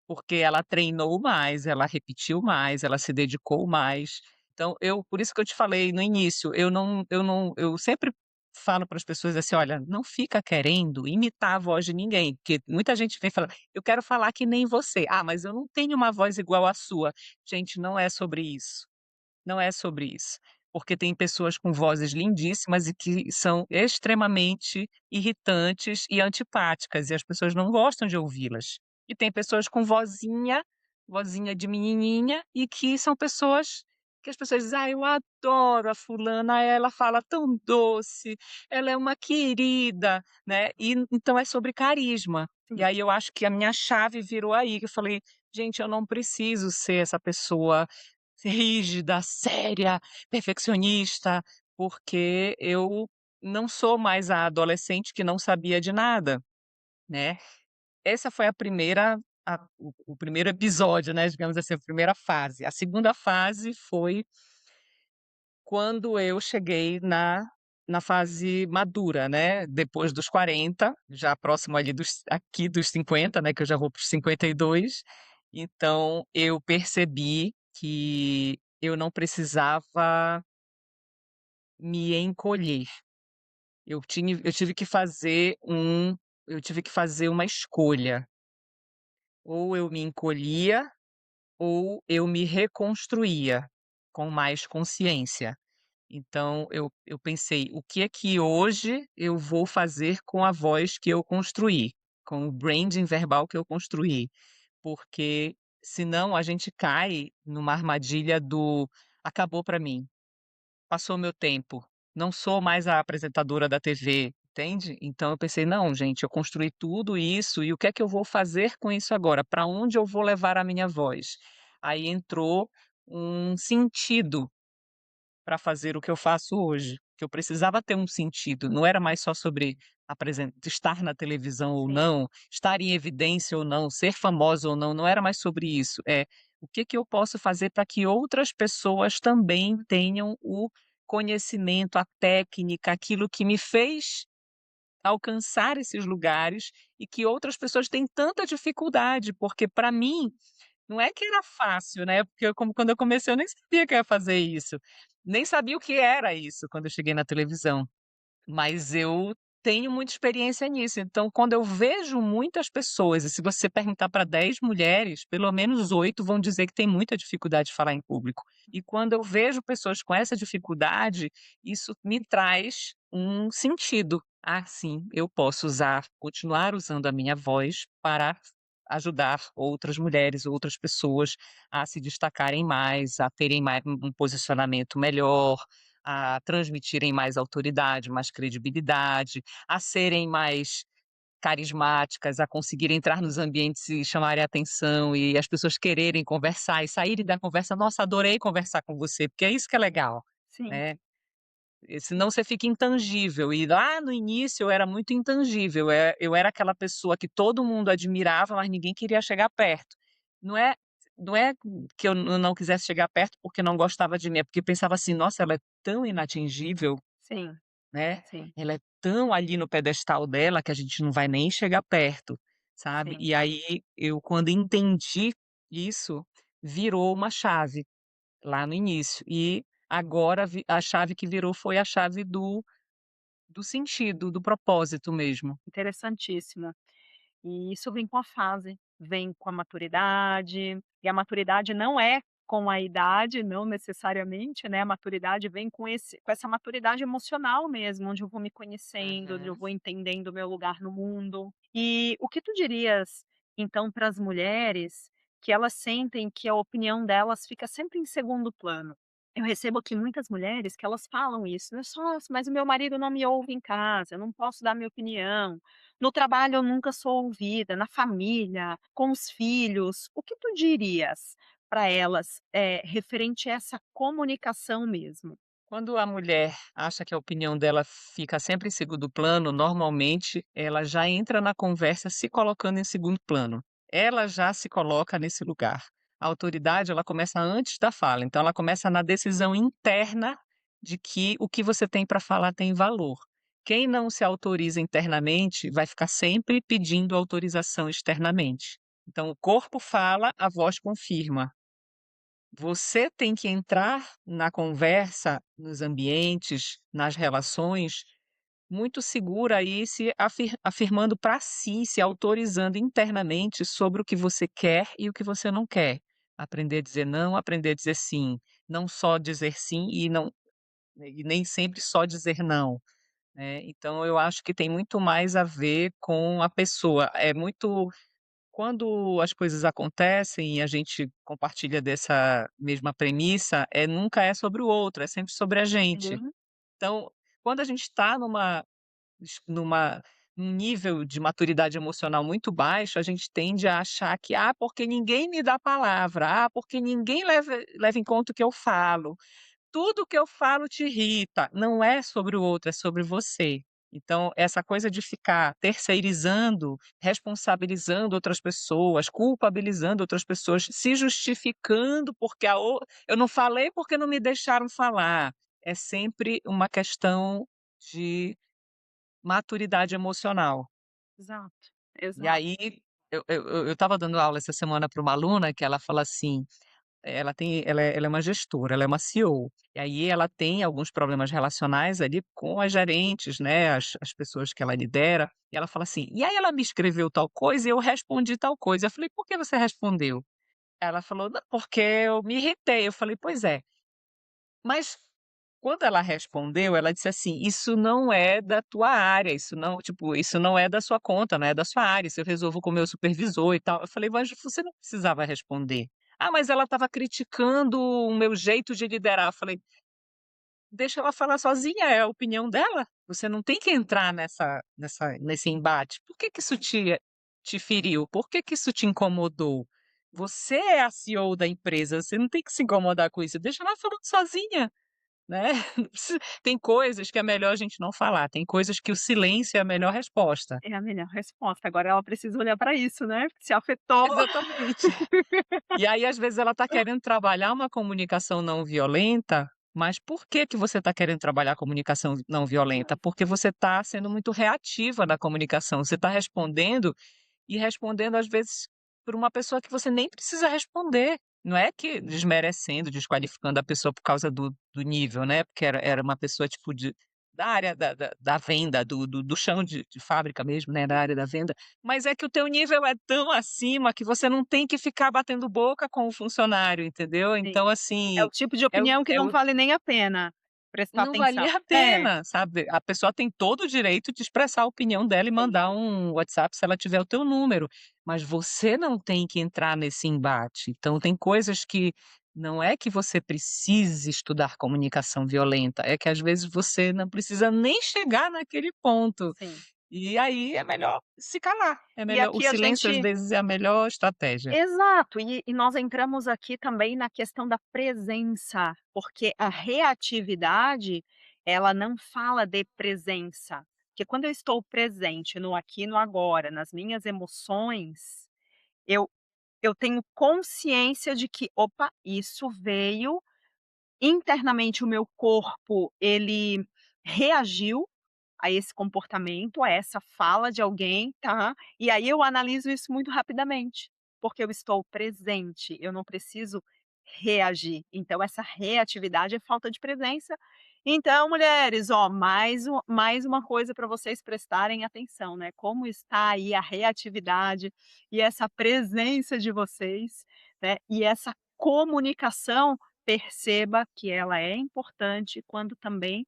porque ela treinou mais, ela repetiu mais, ela se dedicou mais. Então eu por isso que eu te falei no início, eu sempre falo para as pessoas assim: "Olha, não fica querendo imitar a voz de ninguém", porque muita gente vem falar: "Eu quero falar que nem você". "Ah, mas eu não tenho uma voz igual à sua". Gente, não é sobre isso. Não é sobre isso, porque tem pessoas com vozes lindíssimas e que são extremamente irritantes e antipáticas, e as pessoas não gostam de ouvi-las. E tem pessoas com vozinha de menininha, e que são pessoas que as pessoas dizem: "Ah, eu adoro a fulana, ela fala tão doce, ela é uma querida", né, e então é sobre carisma. E Sim. aí eu acho que a minha chave virou aí, que eu falei: "Gente, eu não preciso ser essa pessoa rígida, séria, perfeccionista, porque eu não sou mais a adolescente que não sabia de nada, né. Essa foi o primeiro episódio, né, digamos assim, a primeira fase. A segunda fase foi quando eu cheguei na fase madura, né, depois dos 40, já próximo ali dos 50, né, que eu já vou para os 52, então eu percebi que eu não precisava me encolher. Eu tive que fazer uma escolha, ou eu me encolhia ou eu me reconstruía com mais consciência. Então eu pensei: "O que é que hoje eu vou fazer com a voz que eu construí, com o branding verbal que eu construí?". Porque senão a gente cai numa armadilha do: "Acabou para mim, passou meu tempo, não sou mais a apresentadora da TV", entende? Então eu pensei: "Não, gente, eu construí tudo isso e o que é que eu vou fazer com isso agora? Para onde eu vou levar a minha voz?". Aí entrou um sentido para fazer o que eu faço hoje, que eu precisava ter um sentido, não era mais só sobre estar na televisão ou Sim. não, estar em evidência ou não, ser famosa ou não, não era mais sobre isso, é o que que eu posso fazer para que outras pessoas também tenham o conhecimento, a técnica, aquilo que me fez alcançar esses lugares e que outras pessoas têm tanta dificuldade, porque para mim não é que era fácil, né, porque quando eu comecei eu nem sabia que eu ia fazer isso, nem sabia o que era isso quando eu cheguei na televisão. Mas eu tenho muita experiência nisso, então quando eu vejo muitas pessoas, e se você perguntar para 10 mulheres, pelo menos 8 vão dizer que tem muita dificuldade de falar em público. E quando eu vejo pessoas com essa dificuldade, isso me traz um sentido. "Ah, sim, eu posso continuar usando a minha voz para ajudar outras mulheres, outras pessoas a se destacarem mais, a terem mais um posicionamento melhor, a transmitirem mais autoridade, mais credibilidade, a serem mais carismáticas, a conseguirem entrar nos ambientes e chamarem atenção e as pessoas quererem conversar e saírem da conversa: "Nossa, adorei conversar com você", porque é isso que é legal, Sim. né. Senão você fica intangível, e lá no início eu era muito intangível, eu era aquela pessoa que todo mundo admirava, mas ninguém queria chegar perto. Não é não é que eu não quisesse chegar perto porque não gostava de mim, é porque pensava assim: "Nossa, ela é tão inatingível, Sim. né, Sim. ela é tão ali no pedestal dela que a gente não vai nem chegar perto", sabe. Sim. E aí eu quando entendi isso, virou uma chave. Lá no início. E agora a chave que virou foi a chave do sentido, do propósito mesmo. Interessantíssimo. E isso vem com a fase, vem com a maturidade, e a maturidade não é com a idade, não necessariamente, né, a maturidade vem com essa maturidade emocional mesmo, onde eu vou me conhecendo, onde eu Uhum. vou entendendo o meu lugar no mundo. E o que tu dirias, então, para as mulheres que elas sentem que a opinião delas fica sempre em segundo plano? Eu recebo aqui muitas mulheres que elas falam isso, né: "Nossa, mas o meu marido não me ouve em casa, eu não posso dar minha opinião. No trabalho eu nunca sou ouvida, na família, com os filhos". O que tu dirias para elas, referente a essa comunicação mesmo? Quando a mulher acha que a opinião dela fica sempre em segundo plano, normalmente ela já entra na conversa se colocando em segundo plano. Ela já se coloca nesse lugar. A autoridade, ela começa antes da fala, então ela começa na decisão interna de que o que você tem para falar tem valor. Quem não se autoriza internamente vai ficar sempre pedindo autorização externamente. Então o corpo fala, a voz confirma. Você tem que entrar na conversa, nos ambientes, nas relações, muito segura e se afirmando para si, se autorizando internamente sobre o que você quer e o que você não quer. Aprender a dizer não, aprender a dizer sim. Não só dizer sim e nem sempre só dizer não, né. Então eu acho que tem muito mais a ver com a pessoa. É muito quando as coisas acontecem e a gente compartilha dessa mesma premissa, nunca é sobre o outro, é sempre sobre a gente. Uhum. Então, quando a gente está numa num nível de maturidade emocional muito baixo, a gente tende a achar que: "Ah, porque ninguém me dá palavra. Ah, porque ninguém leva em conta o que eu falo. Tudo que eu falo te irrita". Não é sobre o outro, é sobre você. Então, essa coisa de ficar terceirizando, responsabilizando outras pessoas, culpabilizando outras pessoas, se justificando porque eu não falei porque não me deixaram falar, é sempre uma questão de maturidade emocional. Exato, E exato. aí, eu estava dando aula essa semana para uma aluna que ela fala assim, ela é uma gestora, ela é uma CEO, e aí ela tem alguns problemas relacionais ali com as gerentes, né, as pessoas que ela lidera, e ela fala assim: "E aí ela me escreveu tal coisa e eu respondi tal coisa". Eu falei: "Por que você respondeu?". Ela falou: "Não, porque eu me irritei". Eu falei: "Pois é, mas quando ela respondeu, ela disse assim: "Isso não é da tua área, isso não tipo, isso não é da sua conta, não é da sua área, isso eu resolvo com o meu supervisor e tal". Eu falei: "Mas você não precisava responder". "Ah, mas ela estava criticando o meu jeito de liderar". Eu falei: "Deixa ela falar sozinha, é a opinião dela, você não tem que entrar nesse embate. Por que que isso te feriu? Por que que isso te incomodou? Você é a CEO da empresa, você não tem que se incomodar com isso, deixa ela falando sozinha". Né, não precisa tem coisas que é melhor a gente não falar, tem coisas que o silêncio é a melhor resposta. É a melhor resposta. Agora ela precisa olhar para isso, né, se afetou. Exatamente. E aí, às vezes, ela está querendo trabalhar uma comunicação não violenta, mas por que que você está querendo trabalhar a comunicação não violenta? Porque você está sendo muito reativa na comunicação, você está respondendo e respondendo, às vezes, por uma pessoa que você nem precisa responder. Não é que desmerecendo, desqualificando a pessoa por causa do nível, né, porque era uma pessoa, tipo, da área da venda, do chão de fábrica mesmo, né, da área da venda, mas é que o teu nível é tão acima que você não tem que ficar batendo boca com o funcionário, entendeu. Sim. Então, É assim, o tipo de é o opinião que é não o vale nem a pena prestar não atenção. valia a É, pena, sabe. A pessoa tem todo o direito de expressar a opinião dela e sim, mandar um WhatsApp se ela tiver o teu número, mas você não tem que entrar nesse embate. Então tem coisas que não é que você precise estudar comunicação violenta, é que às vezes você não precisa nem chegar naquele ponto. sim. E aí é melhor se calar, é E melhor o aqui a silêncio às gente vezes é a melhor estratégia. exato, e nós entramos aqui também na questão da presença, porque a reatividade, ela não fala de presença, porque quando eu estou presente no aqui e no agora, nas minhas emoções, eu eu tenho consciência de que: "Opa, isso veio internamente, o meu corpo ele reagiu a esse comportamento, a essa fala de alguém, tá, e aí eu analiso isso muito rapidamente, porque eu estou presente, eu não preciso reagir. Então essa reatividade é falta de presença. Então, mulheres, ó, mais uma coisa para vocês prestarem atenção, né, como está aí a reatividade e essa presença de vocês, né, e essa comunicação, perceba que ela é importante quando também,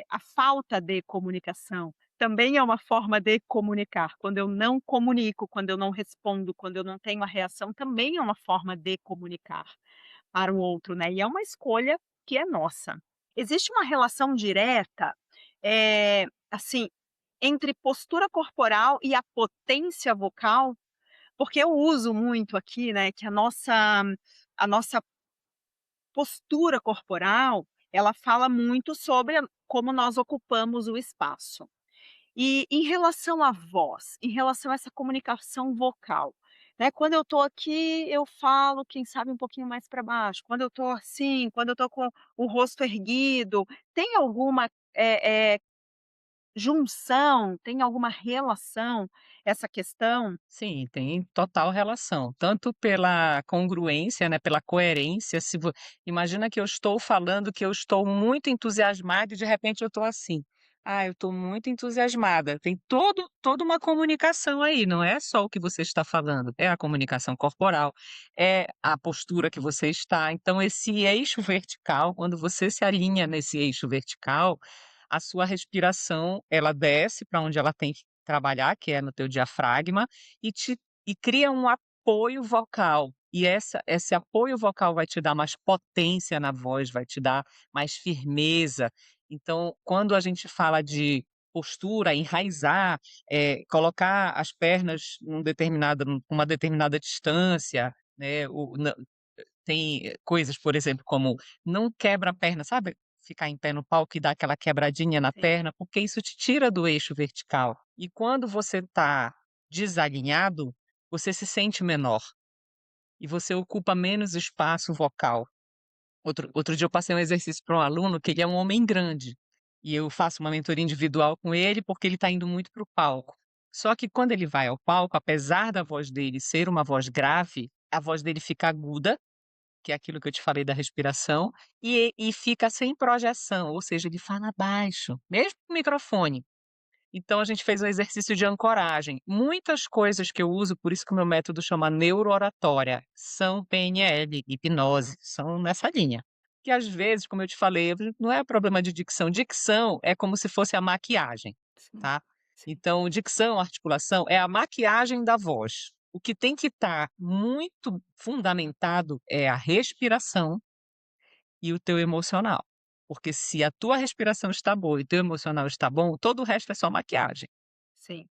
a falta de comunicação também é uma forma de comunicar. Quando eu não comunico, quando eu não respondo, quando eu não tenho a reação, também é uma forma de comunicar para o outro, né, e é uma escolha que é nossa. Existe uma relação direta, assim, entre postura corporal e a potência vocal? Porque eu uso muito aqui, né, que a nossa postura corporal, ela fala muito sobre como nós ocupamos o espaço. E em relação à voz, em relação a essa comunicação vocal, né, quando eu estou aqui, eu falo, quem sabe, um pouquinho mais para baixo. Quando eu estou assim, quando eu estou com o rosto erguido, tem alguma, junção, tem alguma relação essa questão? Sim, tem total relação, tanto pela congruência, né, pela coerência, se vo imagina que eu estou falando que eu estou muito entusiasmada e de repente eu estou assim: "Ah, eu estou muito entusiasmada", tem toda uma comunicação aí, não é só o que você está falando, é a comunicação corporal, é a postura que você está, então esse eixo vertical, quando você se alinha nesse eixo vertical, a sua respiração, ela desce para onde ela tem que trabalhar, que é no teu diafragma, e cria um apoio vocal. E esse apoio vocal vai te dar mais potência na voz, vai te dar mais firmeza. Então, quando a gente fala de postura, enraizar, colocar as pernas uma determinada distância, né, tem coisas, por exemplo, como não quebra a perna, sabe, ficar em pé no palco e dar aquela quebradinha na Sim, perna, porque isso te tira do eixo vertical. E quando você está desalinhado, você se sente menor e você ocupa menos espaço vocal. Outro dia eu passei um exercício para um aluno que ele é um homem grande, e eu faço uma mentoria individual com ele, porque ele está indo muito para o palco. Só que quando ele vai ao palco, apesar da voz dele ser uma voz grave, a voz dele fica aguda, que é aquilo que eu te falei da respiração, e fica sem projeção, ou seja, ele fala baixo, mesmo com o microfone. Então a gente fez um exercício de ancoragem. Muitas coisas que eu uso, por isso que o meu método chama neurooratória, são PNL, hipnose, são nessa linha. Que às vezes, como eu te falei, não é problema de dicção. Dicção é como se fosse a maquiagem, sim, tá? sim, Então, dicção, articulação é a maquiagem da voz. O que tem que estar muito fundamentado é a respiração e o teu emocional. Porque se a tua respiração está boa e o teu emocional está bom, todo o resto é só maquiagem, sim,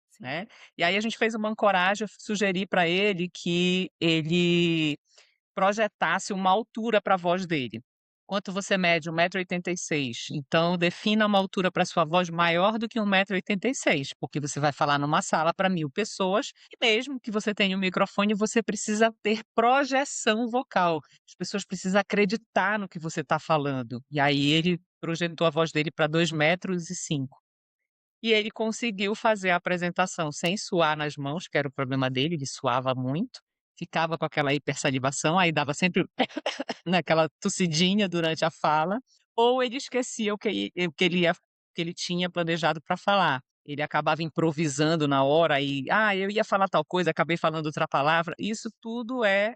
sim. né. E aí a gente fez uma ancoragem, eu sugeri para ele que ele projetasse uma altura para a voz dele. Quanto você mede? 1,86 m, então defina uma altura para sua voz maior do que 1,86 m, porque você vai falar numa sala para 1000 pessoas, e mesmo que você tenha um microfone, você precisa ter projeção vocal. As pessoas precisam acreditar no que você está falando. E aí ele projetou a voz dele para 2,05 m. E ele conseguiu fazer a apresentação sem suar nas mãos, que era o problema dele, ele suava muito, ficava com aquela hipersalivação, aí dava sempre naquela tossidinha durante a fala, ou ele esquecia o que ele tinha planejado para falar. Ele acabava improvisando na hora e: "Ah, eu ia falar tal coisa, acabei falando outra palavra". Isso tudo é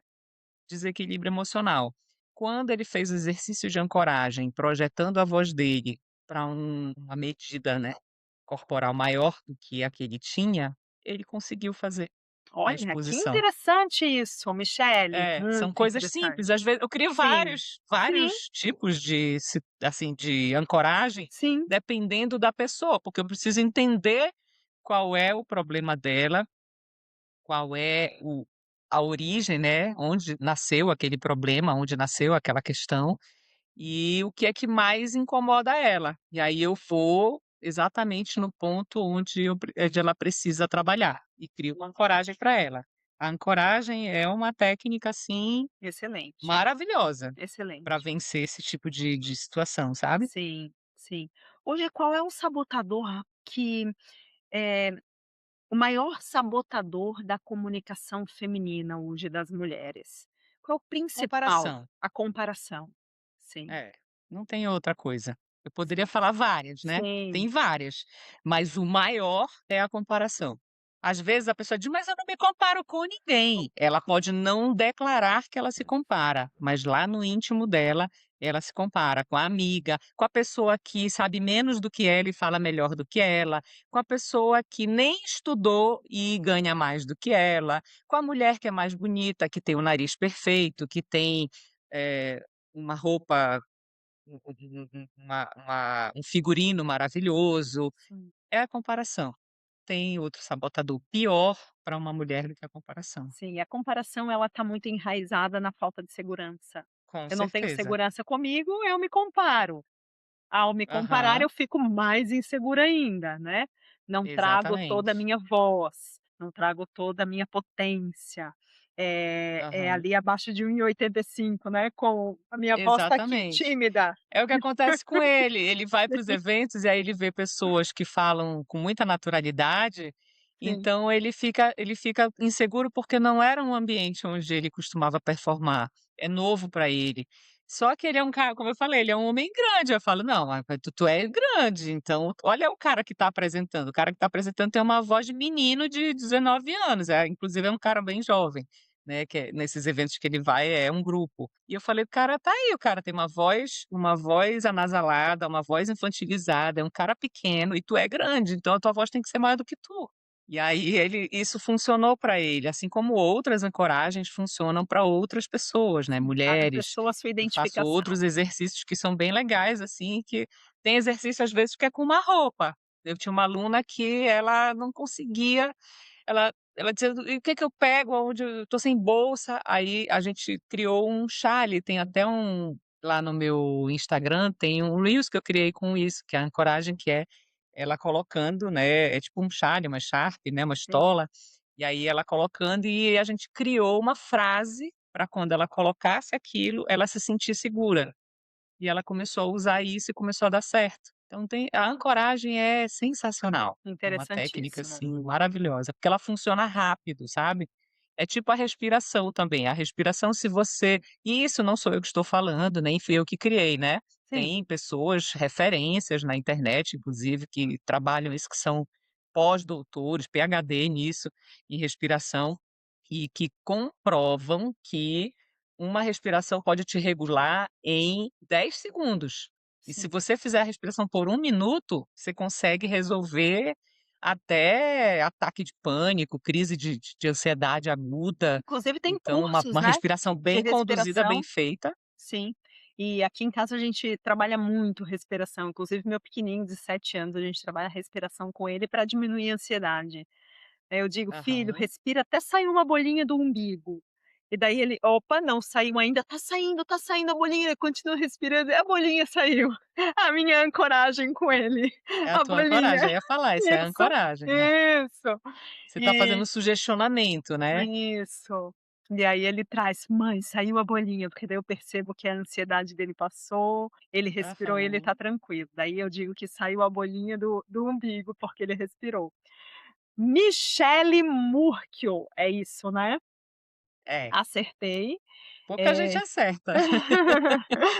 desequilíbrio emocional. Quando ele fez o exercício de ancoragem, projetando a voz dele para uma medida, né, corporal maior do que a que ele tinha, ele conseguiu fazer a Olha, que exposição. interessante isso, Michele, É, são muito coisas interessante. simples, às vezes eu crio Sim, vários sim, tipos assim, de ancoragem, sim, dependendo da pessoa, porque eu preciso entender qual é o problema dela, qual é a origem, né, onde nasceu aquele problema, onde nasceu aquela questão, e o que é que mais incomoda ela. E aí eu vou exatamente no ponto onde ela precisa trabalhar, e crio uma ancoragem para ela. A ancoragem é uma técnica, assim, excelente, maravilhosa para excelente. vencer esse tipo de situação, sabe. Sim, sim. Hoje, qual é o sabotador que, eh, o maior sabotador da comunicação feminina hoje das mulheres? Qual é o principal? Comparação. A comparação. Sim, É, não tem outra coisa. Eu poderia sim, falar várias, né, tem sim, várias, mas o maior é a comparação. Às vezes a pessoa diz: "Mas eu não me comparo com ninguém". Ela pode não declarar que ela se compara, mas lá no íntimo dela, ela se compara com a amiga, com a pessoa que sabe menos do que ela e fala melhor do que ela, com a pessoa que nem estudou e ganha mais do que ela, com a mulher que é mais bonita, que tem o nariz perfeito, que tem, uma roupa, um figurino maravilhoso. Sim. É a comparação. Tem outro sabotador pior para uma mulher do que a comparação. Sim, a comparação ela está muito enraizada na falta de segurança. Com Eu não tenho certeza. segurança comigo, eu me comparo. Ao me comparar, Aham, eu fico mais insegura ainda, né. Não trago toda a exatamente. minha voz, não trago toda a minha potência, Aham, ali abaixo de 1,85, né, com a minha voz está aqui exatamente. tímida. É o que acontece com ele, ele vai para os eventos e aí ele vê pessoas que falam com muita naturalidade, Sim, então ele fica inseguro, porque não era um ambiente onde ele costumava performar, é novo para ele. Só que ele é um cara, como eu falei, ele é um homem grande, eu falo: "Não, mas tu é grande, então olha o cara que está apresentando, o cara que está apresentando tem uma voz de menino de 19 anos", inclusive é um cara bem jovem, né, que nesses eventos que ele vai é um grupo. E eu falei: "O cara tá aí, o cara tem uma voz anasalada, uma voz infantilizada, é um cara pequeno e tu é grande, então a tua voz tem que ser maior do que tu". E aí isso funcionou para ele, assim como outras ancoragens funcionam para outras pessoas, né, sim, cada mulheres. pessoa a sua Eu faço outros identificação. exercícios que são bem legais, assim, que tem exercício às vezes que é com uma roupa. Eu tinha uma aluna que ela não conseguia, ela dizia: "E o que que eu pego, aonde eu tô sem bolsa", aí a gente criou um chale, tem até lá no meu Instagram tem um reels que eu criei com isso, que é a ancoragem, que é ela colocando, né, é tipo um chale, uma charpe, né, uma Sim, estola, e aí ela colocando e a gente criou uma frase para quando ela colocasse aquilo, ela se sentir segura. E ela começou a usar isso e começou a dar certo. Então a ancoragem é sensacional, é uma técnica, interessantíssimo. assim, maravilhosa, porque ela funciona rápido, sabe. É tipo a respiração também, a respiração se você e isso não sou eu que estou falando, nem fui eu que criei, né. Sim, Tem pessoas, referências na internet, inclusive, que trabalham isso, que são pós-doutores, PhD nisso, em respiração, e que comprovam que uma respiração pode te regular em 10 segundos. E se sim. você fizer a respiração por 1 minuto, você consegue resolver até ataque de pânico, crise de ansiedade aguda. Inclusive tem Então uma cursos, uma né, respiração de bem conduzida, bem respiração. feita. Sim. E aqui em casa a gente trabalha muito respiração, inclusive meu pequenininho de 7 anos, a gente trabalha respiração com ele para diminuir a ansiedade. Aí eu digo: "Filho, Aham. respira até sair uma bolinha do umbigo". E daí ele: "Opa, não saiu ainda". Tá saindo a bolinha", ele continua respirando e a bolinha saiu. A minha ancoragem com ele, É a a tua bolinha. ancoragem, eu ia falar, isso é a Isso, ancoragem, né. isso. Você está fazendo E sugestionamento, né. isso. E aí ele traz: "Mãe, saiu a bolinha", porque daí eu percebo que a ansiedade dele passou, ele respirou e ele tá Aham. tranquilo. Daí eu digo que saiu a bolinha do umbigo, porque ele respirou. Michele Murchio, é isso, né? É, Acertei. pouca gente Eh acerta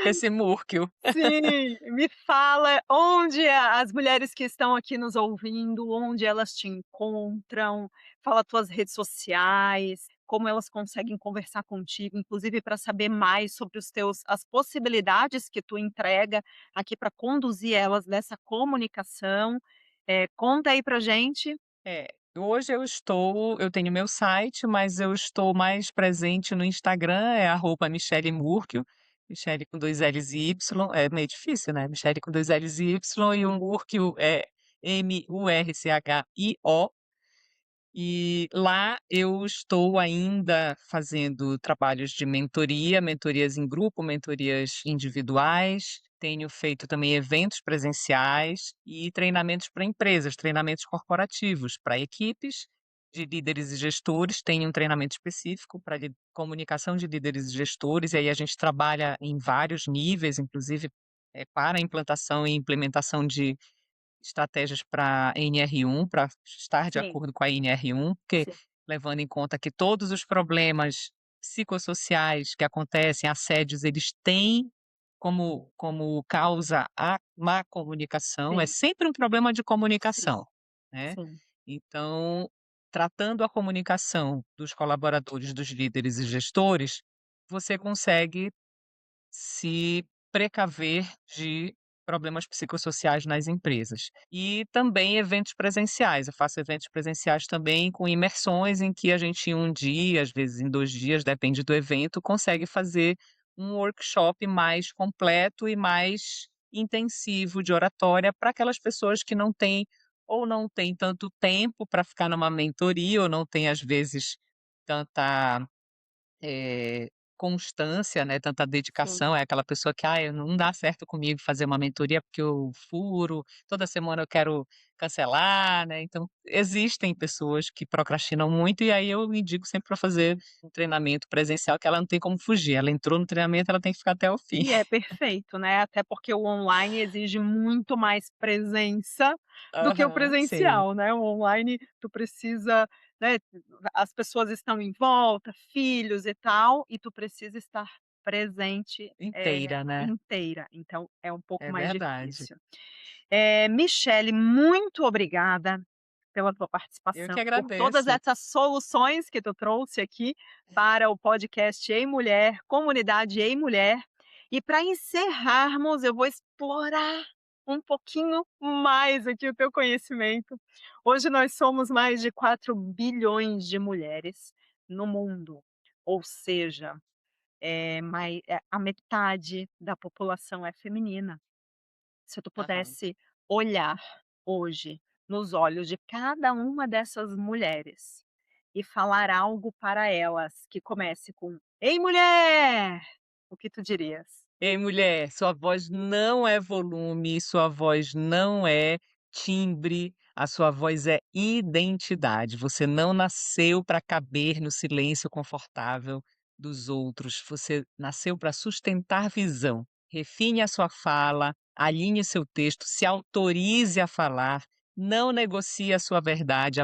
esse Múrquio. Sim, me fala onde as mulheres que estão aqui nos ouvindo, onde elas te encontram, fala tuas redes sociais, como elas conseguem conversar contigo, inclusive para saber mais sobre os teus as possibilidades que tu entrega aqui para conduzir elas nessa comunicação. Conta aí pra gente. É, hoje eu tenho meu site, mas eu estou mais presente no Instagram, é @Michele Murchio, Michele com 2 L's e Y, é meio difícil, né, Michele com 2 L's e Y e o Murchio é Murchio. E lá eu estou ainda fazendo trabalhos de mentoria, mentorias em grupo, mentorias individuais. Tenho feito também eventos presenciais e treinamentos para empresas, treinamentos corporativos para equipes de líderes e gestores. Tenho um treinamento específico para comunicação de líderes e gestores, e aí a gente trabalha em vários níveis, inclusive para a implantação e implementação de estratégias para NR1, para estar de Sim, acordo com a NR1, porque sim, levando em conta que todos os problemas psicossociais que acontecem, assédios, eles têm como causa a má comunicação, é sim, sempre um problema de sim, comunicação, né. sim. Então tratando a comunicação dos colaboradores, dos líderes e gestores, você consegue se precaver de problemas psicossociais nas empresas. E também eventos presenciais, eu faço eventos presenciais também com imersões em que a gente em um dia, às vezes em 2 dias, depende do evento, consegue fazer um workshop mais completo e mais intensivo de oratória para aquelas pessoas que não têm ou não têm tanto tempo para ficar numa mentoria ou não têm, às vezes, tanta eh, constância, né, tanta Sim. dedicação, é aquela pessoa que: "Ai, não dá certo comigo fazer uma mentoria porque eu furo, toda semana eu quero cancelar", né, então existem pessoas que procrastinam muito e aí eu indico sempre para fazer um treinamento presencial que ela não tem como fugir, ela entrou no treinamento, ela tem que ficar até o fim. E é perfeito, né, até porque o online exige muito mais presença do que o Aham, sei. presencial, né, o online tu precisa, né, as pessoas estão em volta, filhos e tal, e tu precisa estar presente, Inteira, né. inteira, então é um pouco É mais verdade. difícil. Michele, muito obrigada pela tua Eu que participação, por todas agradeço. essas soluções que tu trouxe aqui para o podcast Ei Mulher, comunidade Ei Mulher. E para encerrarmos, eu vou explorar um pouquinho mais aqui o teu conhecimento. Hoje nós somos mais de 4 bilhões de mulheres no mundo, ou seja, a metade da população é feminina. Se tu Aham. pudesse olhar hoje nos olhos de cada uma dessas mulheres e falar algo para elas que comece com: "Ei mulher!", o que tu dirias? Ei, mulher, sua voz não é volume, sua voz não é timbre, a sua voz é identidade. Você não nasceu para caber no silêncio confortável dos outros, você nasceu para sustentar visão. Refine a sua fala, alinhe seu texto, se autorize a falar, não negocie a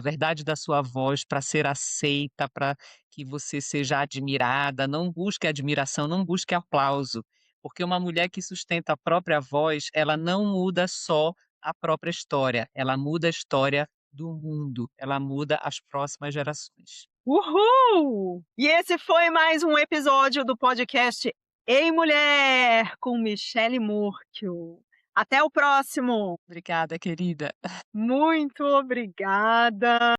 verdade da sua voz para ser aceita, para que você seja admirada, não busque admiração, não busque aplauso. Porque uma mulher que sustenta a própria voz, ela não muda só a própria história, ela muda a história do mundo, ela muda as próximas gerações. Uhul! E esse foi mais um episódio do podcast Ei Mulher, com Michele Murchio. Até o próximo. Obrigada, querida. Muito obrigada.